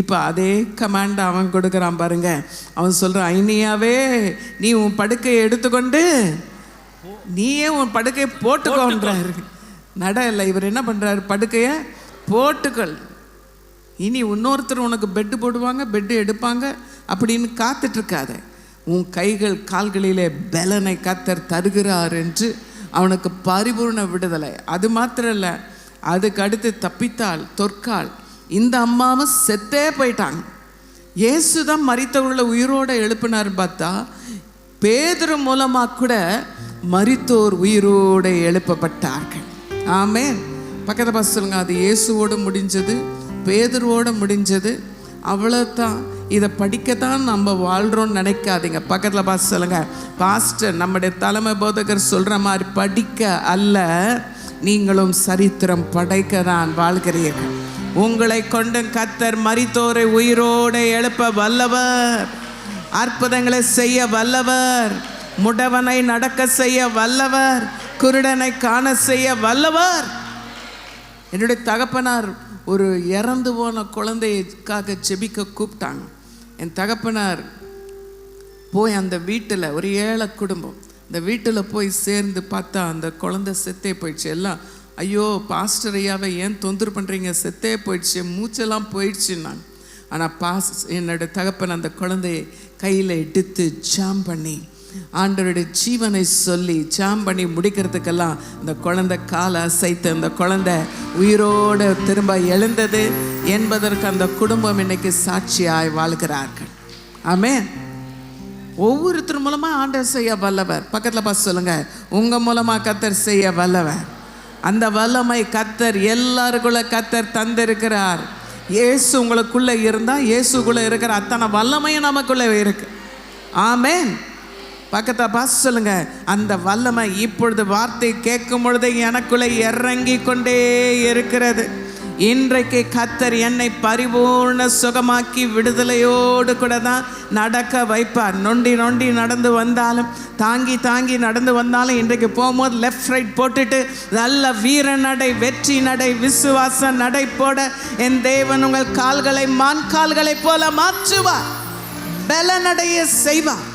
இப்போ அதே கமாண்டை அவன் கொடுக்குறான் பாருங்க. அவன் சொல்கிறான், ஐனியாவே, நீ உன் படுக்கையை எடுத்துக்கொண்டு நீயே உன் படுக்கையை போட்டுக்கொன்றாரு. நட இல்லை, இவர் என்ன பண்ணுறாரு, படுக்கையை போட்டுக்கள். இனி இன்னொருத்தர் உனக்கு பெட்டு போடுவாங்க, பெட்டு எடுப்பாங்க அப்படின்னு காத்துட்ருக்காத. உன் கைகள் கால்களிலே பலனை கர்த்தர் தருகிறார் என்று அவனுக்கு பரிபூர்ண விடுதலை. அது மாத்திரம் இல்லை, அதுக்கு அடுத்து தப்பித்தாள் தொற்காள். இந்த அம்மாவும் செத்தே போயிட்டாங்க. இயேசு தான் மரித்தவர்களை உயிரோடு எழுப்பினார் பார்த்தா, பேதுரு மூலமாக கூட மரித்தோர் உயிரோடு எழுப்பப்பட்டார்கள். ஆமென். பக்கத்தை பார்த்து சொல்லுங்க, அது இயேசுவோடு முடிஞ்சது, பேதுருவோடு முடிஞ்சது, அவ்வளோதான். இதை படிக்கத்தான் நம்ம வாழ்கிறோன்னு நினைக்காதீங்க. பக்கத்தில் பார்த்து சொல்லுங்க, பாஸ்டர் நம்முடைய தலைமை போதகர் சொல்கிற மாதிரி படிக்க அல்ல, நீங்களும் சரித்திரம் படைக்க தான் வாழ்கிறீர்கள். உங்களை கொண்டு கர்த்தர் மரித்தோரை உயிரோடு எழுப்ப வல்லவர், அற்புதங்களை செய்ய வல்லவர், முடவனை நடக்க செய்ய வல்லவர், குருடனை காண செய்ய வல்லவர். என்னுடைய தகப்பனார் ஒரு இறந்து போன குழந்தைக்காக செபிக்க கூப்பிட்டாங்க. என் தகப்பனார் போய் அந்த வீட்டில், ஒரு ஏழை குடும்பம், இந்த வீட்டில் போய் சேர்ந்து பார்த்தா அந்த குழந்தை செத்தே போயிடுச்சு. எல்லாம், ஐயோ பாஸ்டர் ஐயாவை ஏன் தொந்தரவு பண்ணுறீங்க, செத்தே போயிடுச்சு, மூச்செல்லாம் போயிடுச்சுன்னாங்க. ஆனால் என்னோட தகப்பன் அந்த குழந்தையை கையில் எடுத்து ஜாம் பண்ணி ஆண்டவருடைய ஜீவனை சொல்லி ஜாம் பண்ணி முடிக்கிறதுக்கெல்லாம் இந்த குழந்தை காலை அசைத்து அந்த குழந்தை உயிரோடு திரும்ப எழுந்தது என்பதற்கு அந்த குடும்பம் இன்னைக்கு சாட்சியாய் வாழ்கிறார்கள். ஆமென். ஒவ்வொருத்தர் மூலமாக ஆண்டவர் செய்ய வல்லவர். பக்கத்தில் பார்த்து சொல்லுங்க, உங்கள் மூலமாக கர்த்தர் செய்ய வல்லவர். அந்த வல்லமை கர்த்தர் எல்லாருக்குள்ள கர்த்தர் தந்திருக்கிறார். இயேசு உங்களுக்குள்ளே இருந்தால் இயேசுக்குள்ளே இருக்கிற அத்தனை வல்லமையும் நமக்குள்ளே இருக்கு. ஆமென். பக்கத்தை பார்த்து சொல்லுங்க, அந்த வல்லமை இப்பொழுது வார்த்தை கேட்கும் பொழுது எனக்குள்ளே இறங்கி கொண்டே இருக்கிறது. இன்றைக்கு கர்த்தர் என்னை பரிபூர்ண சுகமாக்கி விடுதலையோடு கூட தான் நடக்க வைப்பார். நொண்டி நொண்டி நடந்து வந்தாலும், தாங்கி தாங்கி நடந்து வந்தாலும், இன்றைக்கு போகும்போது லெஃப்ட் ரைட் போட்டுட்டு நல்ல வீர நடை, வெற்றி நடை, விசுவாச நடை போட என் தேவன் உங்கள் கால்களை மான் கால்களை போல மாற்றுவார், பல நடைய செய்வார்.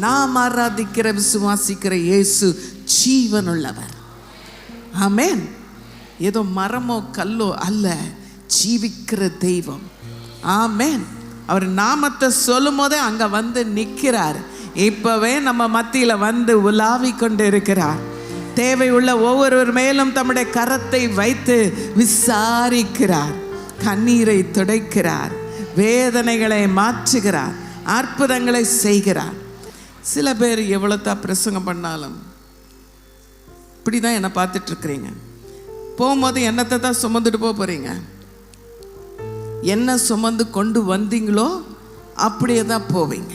நாம் ஆராதிக்கிற விசுவாசிக்கிற இயேசு ஜீவனுள்ளவர். ஆமென். ஏதோ மரமோ கல்லோ அல்ல, ஜீவிக்கிற தெய்வம். ஆமென். அவர் நாமத்தை சொல்லும் போதே அங்கே வந்து நிற்கிறார். இப்போவே நம்ம மத்தியில் வந்து உலாவி கொண்டு இருக்கிறார். தேவை உள்ள ஒவ்வொருவர் மேலும் தம்முடைய கரத்தை வைத்து விசாரிக்கிறார், கண்ணீரை துடைக்கிறார், வேதனைகளை மாற்றுகிறார், அற்புதங்களை செய்கிறார். சில பேர் எவ்வளோதான் பிரசங்கம் பண்ணாலும் இப்படி தான் என்னை பார்த்துட்ருக்குறீங்க. போகும்போது என்னத்தை தான் சுமந்துட்டு போகிறீங்க. என்ன சுமந்து கொண்டு வந்தீங்களோ அப்படியே தான் போவீங்க.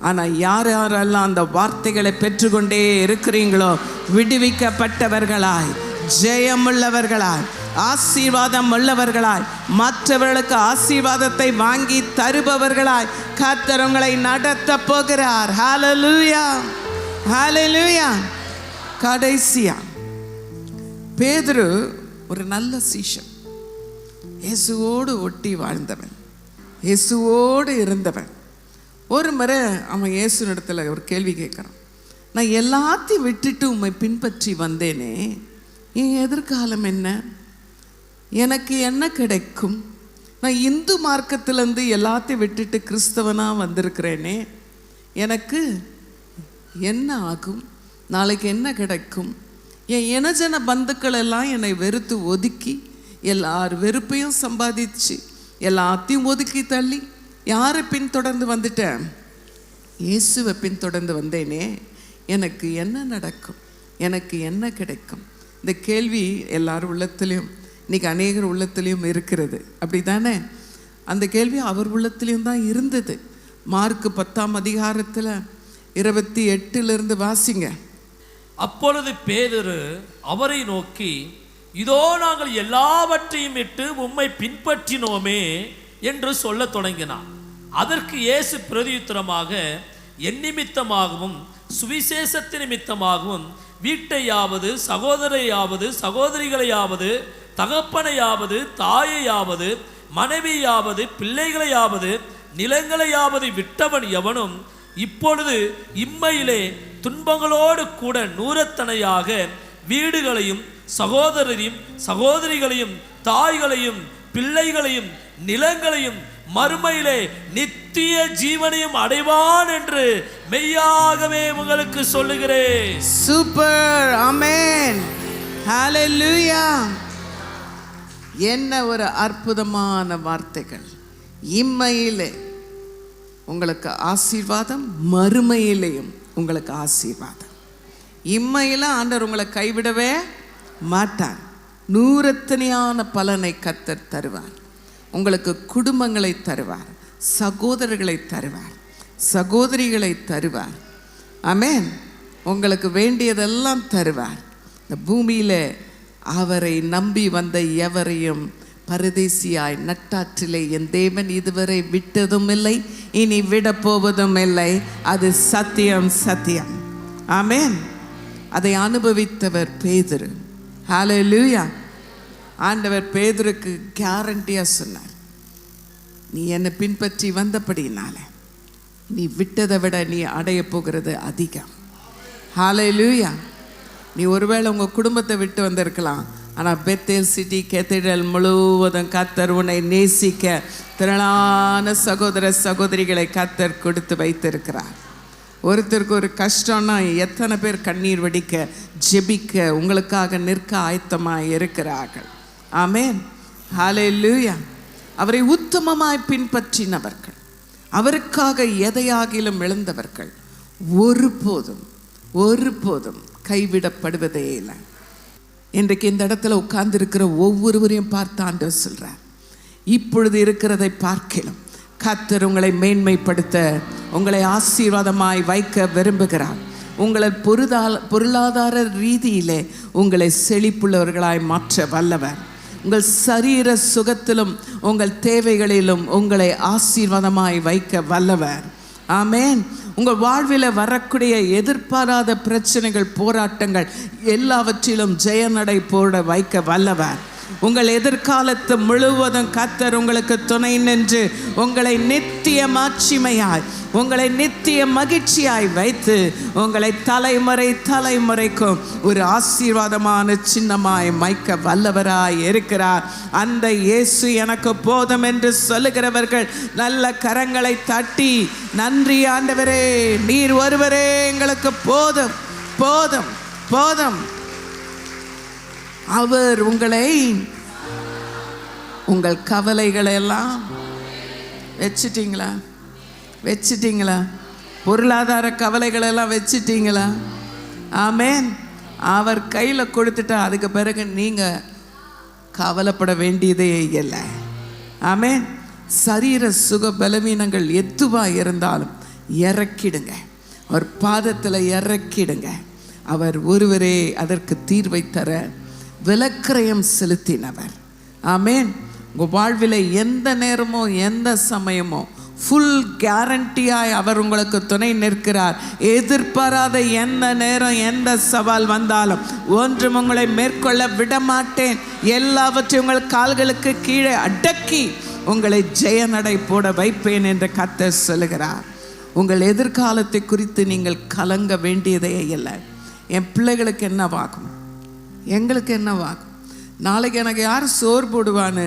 ஆனால் யார் யாரெல்லாம் அந்த வார்த்தைகளை பெற்றுக்கொண்டே இருக்கிறீங்களோ, விடுவிக்கப்பட்டவர்களாய், ஜெயமுள்ளவர்களாய், ஆசீர்வாதம் உள்ளவர்களாய், மற்றவர்களுக்கு ஆசீர்வாதத்தை வாங்கி தருபவர்களாய் கர்த்தர் உங்களை நடத்த போகிறார். ஹல்லேலூயா, ஹல்லேலூயா. கடைசியா பேதுரு ஒரு நல்ல சீஷன், இயேசுவோடு ஒட்டி வாழ்ந்தவன், இயேசுவோடு இருந்தவன். ஒரு முறை அவன் இயேசுனிடத்தில் ஒரு கேள்வி கேட்குறான், நான் எல்லாத்தையும் விட்டுட்டு உம்மை பின்பற்றி வந்தேனே, என் எதிர்காலம் என்ன, எனக்கு என்ன கிடைக்கும், நான் இந்து மார்க்கத்திலேருந்து எல்லாத்தையும் விட்டுட்டு கிறிஸ்தவனாக வந்திருக்கிறேனே, எனக்கு என்ன ஆகும், நாளைக்கு என்ன கிடைக்கும், என் இனஜன பந்துக்கள் எல்லாம் என்னை வெறுத்து ஒதுக்கி எல்லார் வெறுப்பையும் சம்பாதிச்சு எல்லாத்தையும் ஒதுக்கி தள்ளி யாரை பின்தொடர்ந்து வந்துட்டேன்? இயேசுவை பின்தொடர்ந்து வந்தேனே, எனக்கு என்ன நடக்கும்? எனக்கு என்ன கிடைக்கும்? இந்த கேள்வி எல்லார் உள்ளத்துலேயும், இன்றைக்கி அநேகர் உள்ளத்துலேயும் இருக்கிறது. அப்படி தானே? அந்த கேள்வி அவர் உள்ளத்துலேயும் தான் இருந்தது. மார்க்கு 10ஆம் அதிகாரத்தில் 28 வாசிங்க. அப்பொழுது பேதுரு அவரை நோக்கி, இதோ நாங்கள் எல்லாவற்றையும் விட்டு உம்மை பின்பற்றினோமே என்று சொல்ல தொடங்கினான். அதற்கு இயேசு பிரதியுத்தரமாக, என் நிமித்தமாகவும் சுவிசேஷத்து நிமித்தமாகவும் வீட்டையாவது சகோதரையாவது சகோதரிகளையாவது தகப்பனையாவது தாயையாவது மனைவியாவது பிள்ளைகளையாவது நிலங்களையாவது விட்டவன் எவனும் இப்பொழுது இம்மையிலே துன்பங்களோடு கூட நூறத்தனையாக வீடுகளையும் சகோதரரையும் சகோதரிகளையும் தாய்களையும் பிள்ளைகளையும் நிலங்களையும் மறுமையிலே நித்திய ஜீவனையும் அடைவான் என்று மெய்யாகவே உங்களுக்கு சொல்லுகிறேன். சூப்பர், ஆமென், ஹalleluya. என்ன ஒரு அற்புதமான வார்த்தைகள்! இம்மையிலே உங்களுக்கு ஆசீர்வாதம், மறுமையிலேயும் உங்களுக்கு ஆசீர்வாதம். இம்மையில் ஆண்டவர் உங்களை கைவிடவே மாட்டார். நூறத்தனையான பலனை கர்த்தர் தருவார். உங்களுக்கு குடும்பங்களை தருவார், சகோதரர்களை தருவார், சகோதரிகளை தருவார். ஆமென். உங்களுக்கு வேண்டியதெல்லாம் தருவார். இந்த பூமியில் அவரை நம்பி வந்த எவரையும் பரதேசியாய் நட்டாற்றிலே என் தேவன் இதுவரை விட்டதும் இல்லை, இனி விட போவதும் இல்லை. அது சத்தியம், சத்தியம். ஆமென். அதை அனுபவித்தவர் பேதுரு. ஹல்லேலூயா. ஆண்டவர் பேதுருக்கு கேரண்டியாக சொன்னார், நீ என்னை பின்பற்றி வந்தபடினால நீ விட்டதை விட நீ அடைய போகிறது அதிகம். ஹல்லேலூயா. நீ ஒருவேளை உங்கள் குடும்பத்தை விட்டு வந்திருக்கலாம், ஆனால் பெத்தேல் சிட்டி கேத்தீட்ரல் முழுவதும் கர்த்தர் உன்னை நேசிக்க திரளான சகோதர சகோதரிகளை கர்த்தர் கொடுத்து வைத்திருக்கிறார். ஒருத்தருக்கு ஒரு கஷ்டம்னா எத்தனை பேர் கண்ணீர் வடிக்க ஜெபிக்க உங்களுக்காக நிற்க ஆயத்தமாக இருக்கிறார்கள். ஆமென், ஹல்லேலூயா. அவரை உத்தமமாய் பின்பற்றினவர்கள், அவருக்காக எதையாகிலும் இழந்தவர்கள் ஒருபோதும் ஒருபோதும் கைவிடப்படுவதே இல்லை. இன்றைக்கு இந்த இடத்துல உட்கார்ந்து இருக்கிற ஒவ்வொருவரையும் பார்த்து ஆண்டவர் சொல்றார், இப்பொழுது இருக்கிறதை பார்க்கலாம் கர்த்தர் உங்களை மேன்மைப்படுத்த, உங்களை ஆசீர்வாதமாய் வைக்க விரும்புகிறார். உங்களை பொருளாதார ரீதியிலே உங்களை செழிப்புள்ளவர்களாய் மாற்ற வல்லவர். உங்கள் சரீர சுகத்திலும் உங்கள் தேவைகளிலும் உங்களை ஆசீர்வாதமாய் வைக்க வல்லவர். ஆமென். உங்கள் வாழ்வில் வரக்கூடிய எதிர்பாராத பிரச்சனைகள், போராட்டங்கள் எல்லாவற்றிலும் ஜெயநடை போட வைக்க வல்லவர். உங்கள் எதிர்காலத்து முழுவதும் கர்த்தர் உங்களுக்கு துணை நின்று உங்களை நித்திய மாட்சிமையாய், உங்களை நித்திய மகிழ்ச்சியாய் வைத்து உங்களை தலைமுறை தலைமுறைக்கும் ஒரு ஆசீர்வாதமான சின்னமாய் வைக்க வல்லவராய் இருக்கிறார். அந்த இயேசு எனக்கு போதும் என்று சொல்லுகிறவர்கள் நல்ல கரங்களை தட்டி, நன்றி ஆண்டவரே, நீர் ஒருவரே எங்களுக்கு போதும் போதும் போதும். அவர் உங்களை, உங்கள் கவலைகளை எல்லாம் வச்சிட்டீங்களா? வச்சிட்டீங்களா? பொருளாதார கவலைகளை எல்லாம் வச்சிட்டீங்களா? ஆமென். அவர் கையில் கொடுத்துட்டா அதுக்கு பிறகு நீங்கள் கவலைப்பட வேண்டியதே இல்லை. ஆமென். சரீர சுக பலவீனங்கள் எதுவாக இருந்தாலும் இறக்கிடுங்க, அவர் பாதத்தில் இறக்கிடுங்க. அவர் ஒருவரே அதற்கு தீர்வை தர விலக்கிரயம் செலுத்தினவர். ஆமென். உங்கள் வாழ்வில் எந்த நேரமோ எந்த சமயமோ ஃபுல் கேரண்டியாய் அவர் உங்களுக்கு துணை நிற்கிறார். எதிர்பாராத எந்த நேரம் எந்த சவால் வந்தாலும் ஒன்றும் உங்களை மேற்கொள்ள விடமாட்டேன், எல்லாவற்றையும் உங்கள் கால்களுக்கு கீழே அடக்கி உங்களை ஜெயநடை போட வைப்பேன் என்று கர்த்தர் சொல்லுகிறார். உங்கள் எதிர்காலத்தை குறித்து நீங்கள் கலங்க வேண்டியதே இல்லை. என் பிள்ளைகளுக்கு என்னவாகும், எங்களுக்கு என்னவாகும், நாளைக்கு எனக்கு யார் சோறு போடுவான்னு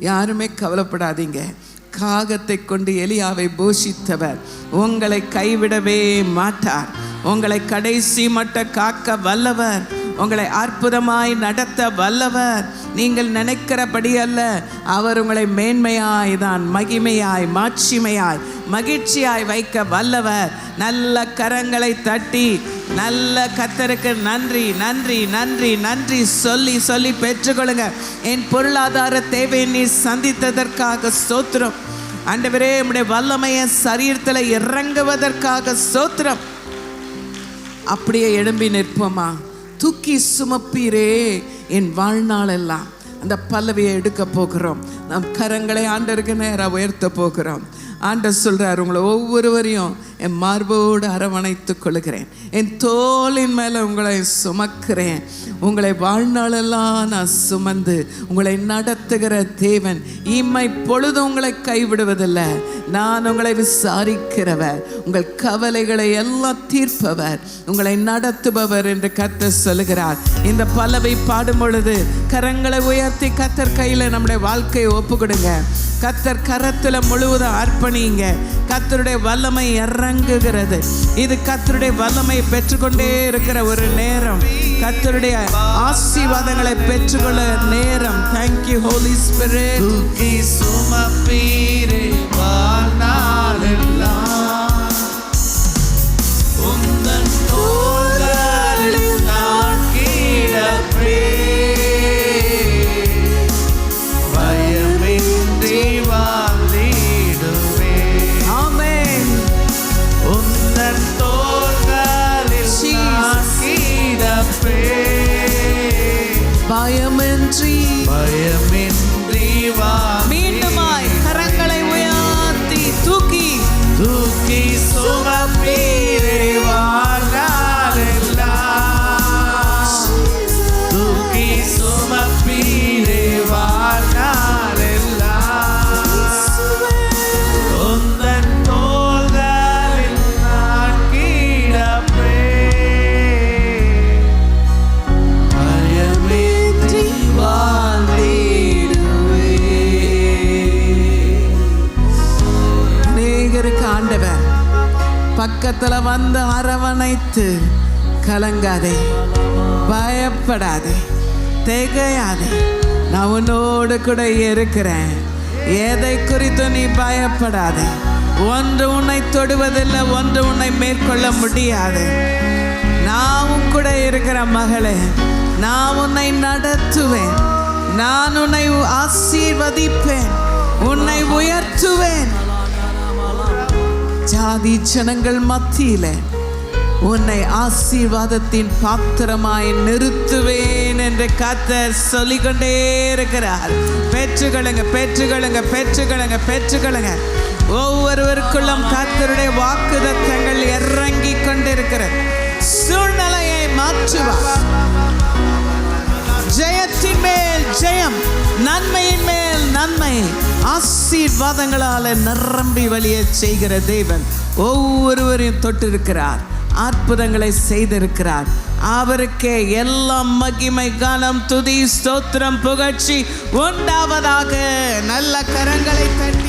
யாருமே கவலைப்படாதீங்க. காகத்தை கொண்டு எலியாவை போஷித்தவர் உங்களை கைவிடவே மாட்டார். உங்களை கடைசி மட்டும் காக்க வல்லவர். உங்களை அற்புதமாய் நடத்த வல்லவர். நீங்கள் நினைக்கிறபடி அல்ல, அவர் உங்களை மேன்மையாய் தான், மகிமையாய், மாட்சிமையாய், மகிழ்ச்சியாய் வைக்க வல்லவர். நல்ல கரங்களை தட்டி நல்ல கர்த்தருக்கு நன்றி நன்றி நன்றி நன்றி சொல்லி சொல்லி பெற்றுக்கொள்ளுங்க. என் பொருளாதார தேவையை நீ சந்தித்ததற்காக ஸ்தோத்திரம் ஆண்டவரே. உம்முடைய வல்லமையை சரீரத்தில் இறங்குவதற்காக ஸ்தோத்திரம். அப்படியே எழும்பி நிற்போமா? தூக்கி சுமப்பீரே என் வாழ்நாள் எல்லாம். அந்த பல்லவியை எடுக்க போகிறோம். நம் கரங்களை ஆண்டவருக்கு நேராக உயர்த்த போகிறோம். ஆண்டவர் சொல்கிறார், உங்களை ஒவ்வொருவரையும் என் மார்போடு அரவணைத்து கொள்கிறேன், என் தோளின் மேலே உங்களை சுமக்கிறேன். உங்களை வாழ்நாளெல்லாம் நான் சுமந்து உங்களை நடத்துகிற தேவன். இம்மை பொழுது உங்களை கைவிடுவதில்லை. நான் உங்களை விசாரிக்கிறவர், உங்கள் கவலைகளை எல்லாம் தீர்ப்பவர், உங்களை நடத்துபவர் என்று கர்த்தர் சொல்லுகிறார். இந்த பல்லவி பாடும் பொழுது கரங்களை உயர்த்தி கர்த்தர் கையில் நம்முடைய வாழ்க்கையை ஒப்பு கொடுங்க. கர்த்தர் கரத்தில் முழுவதும் அர்ப்பணிங்க. கர்த்தருடைய வல்லமை இறங்குகிறது. இது கர்த்தருடைய வல்லமை பெற்றுக்கொண்டே இருக்கிற ஒரு நேரம். கர்த்தருடைய ஆசீர்வாதங்களை பெற்றுக்கொள்ள நேரம். Thank you Holy Spirit. தூக்கி சுமப்பீரே வாழ்நாளெல்லாம், உந்தன் தோள்களில் நான் கிடப்பேன், பயமின்றி வாழ்ந்திடுவேன். ஆமென். உந்தன் தோள்களில் நான் கிடப்பேன், பயமின்றி மீண்டுமாய் கரங்களை உயர்த்தி தூக்கி தூக்கி சுமப்பீரே வாழ்நாளெல்லாம், தூக்கி சுமப்பீரே வாழ்நாளெல்லாம், உந்தன் தோள்களில் நான் கிடப்பேன், பயமின்றி அநேகருக்கு ஆண்டவர் பக்கத்துல வந்து அரவணைத்து, கலங்காதே, பயப்படாதே, திகையாதே, நான் உன்னோடு கூட இருக்கிறேன், எதை குறித்து நீ பயப்படாதே, ஒன்று உன்னை தொடுவதில்லை, ஒன்று உன்னை மேற்கொள்ள முடியாது. நான் உன் கூட இருக்கிற மகளே, நான் உன்னை நடத்துவேன், நான் உன்னை ஆசீர்வதிப்பேன், உன்னை உயர்த்துவேன். ஜாதி ஜனங்கள் மத்தியிலே உன்னை ஆசீர்வாதத்தின் பாத்திரமாய் நிறுத்துவேன் என்று கர்த்தர் சொல்லிக்கொண்டே இருக்கிறார். பெற்றுக்கொள்ளுங்க, பெற்றுக்கொள்ளுங்க, பெற்றுக்கொள்ளுங்க, பெற்றுக்கொள்ளுங்க. ஒவ்வொருவருக்குள்ளும் கர்த்தருடைய வாக்குத்தத்தங்கள் இறங்கி கொண்டிருக்கிற சூழ்நிலையை மாற்றுவார். ஜெயத்தின் மேல் ஜெயம், நன்மையின் மேல் நன்மை, ஆசீர்வாதங்களால நிரம்பி வழிய செய்கிற தேவன் ஒவ்வொருவரையும் தொட்டிருக்கிறார், அற்புதங்களை செய்திருக்கிறார். அவருக்கே எல்லாம் மகிமை, கனம், துதி, ஸ்தோத்திரம், புகழ்ச்சி உண்டாவதாக. நல்ல கரங்களை தட்டி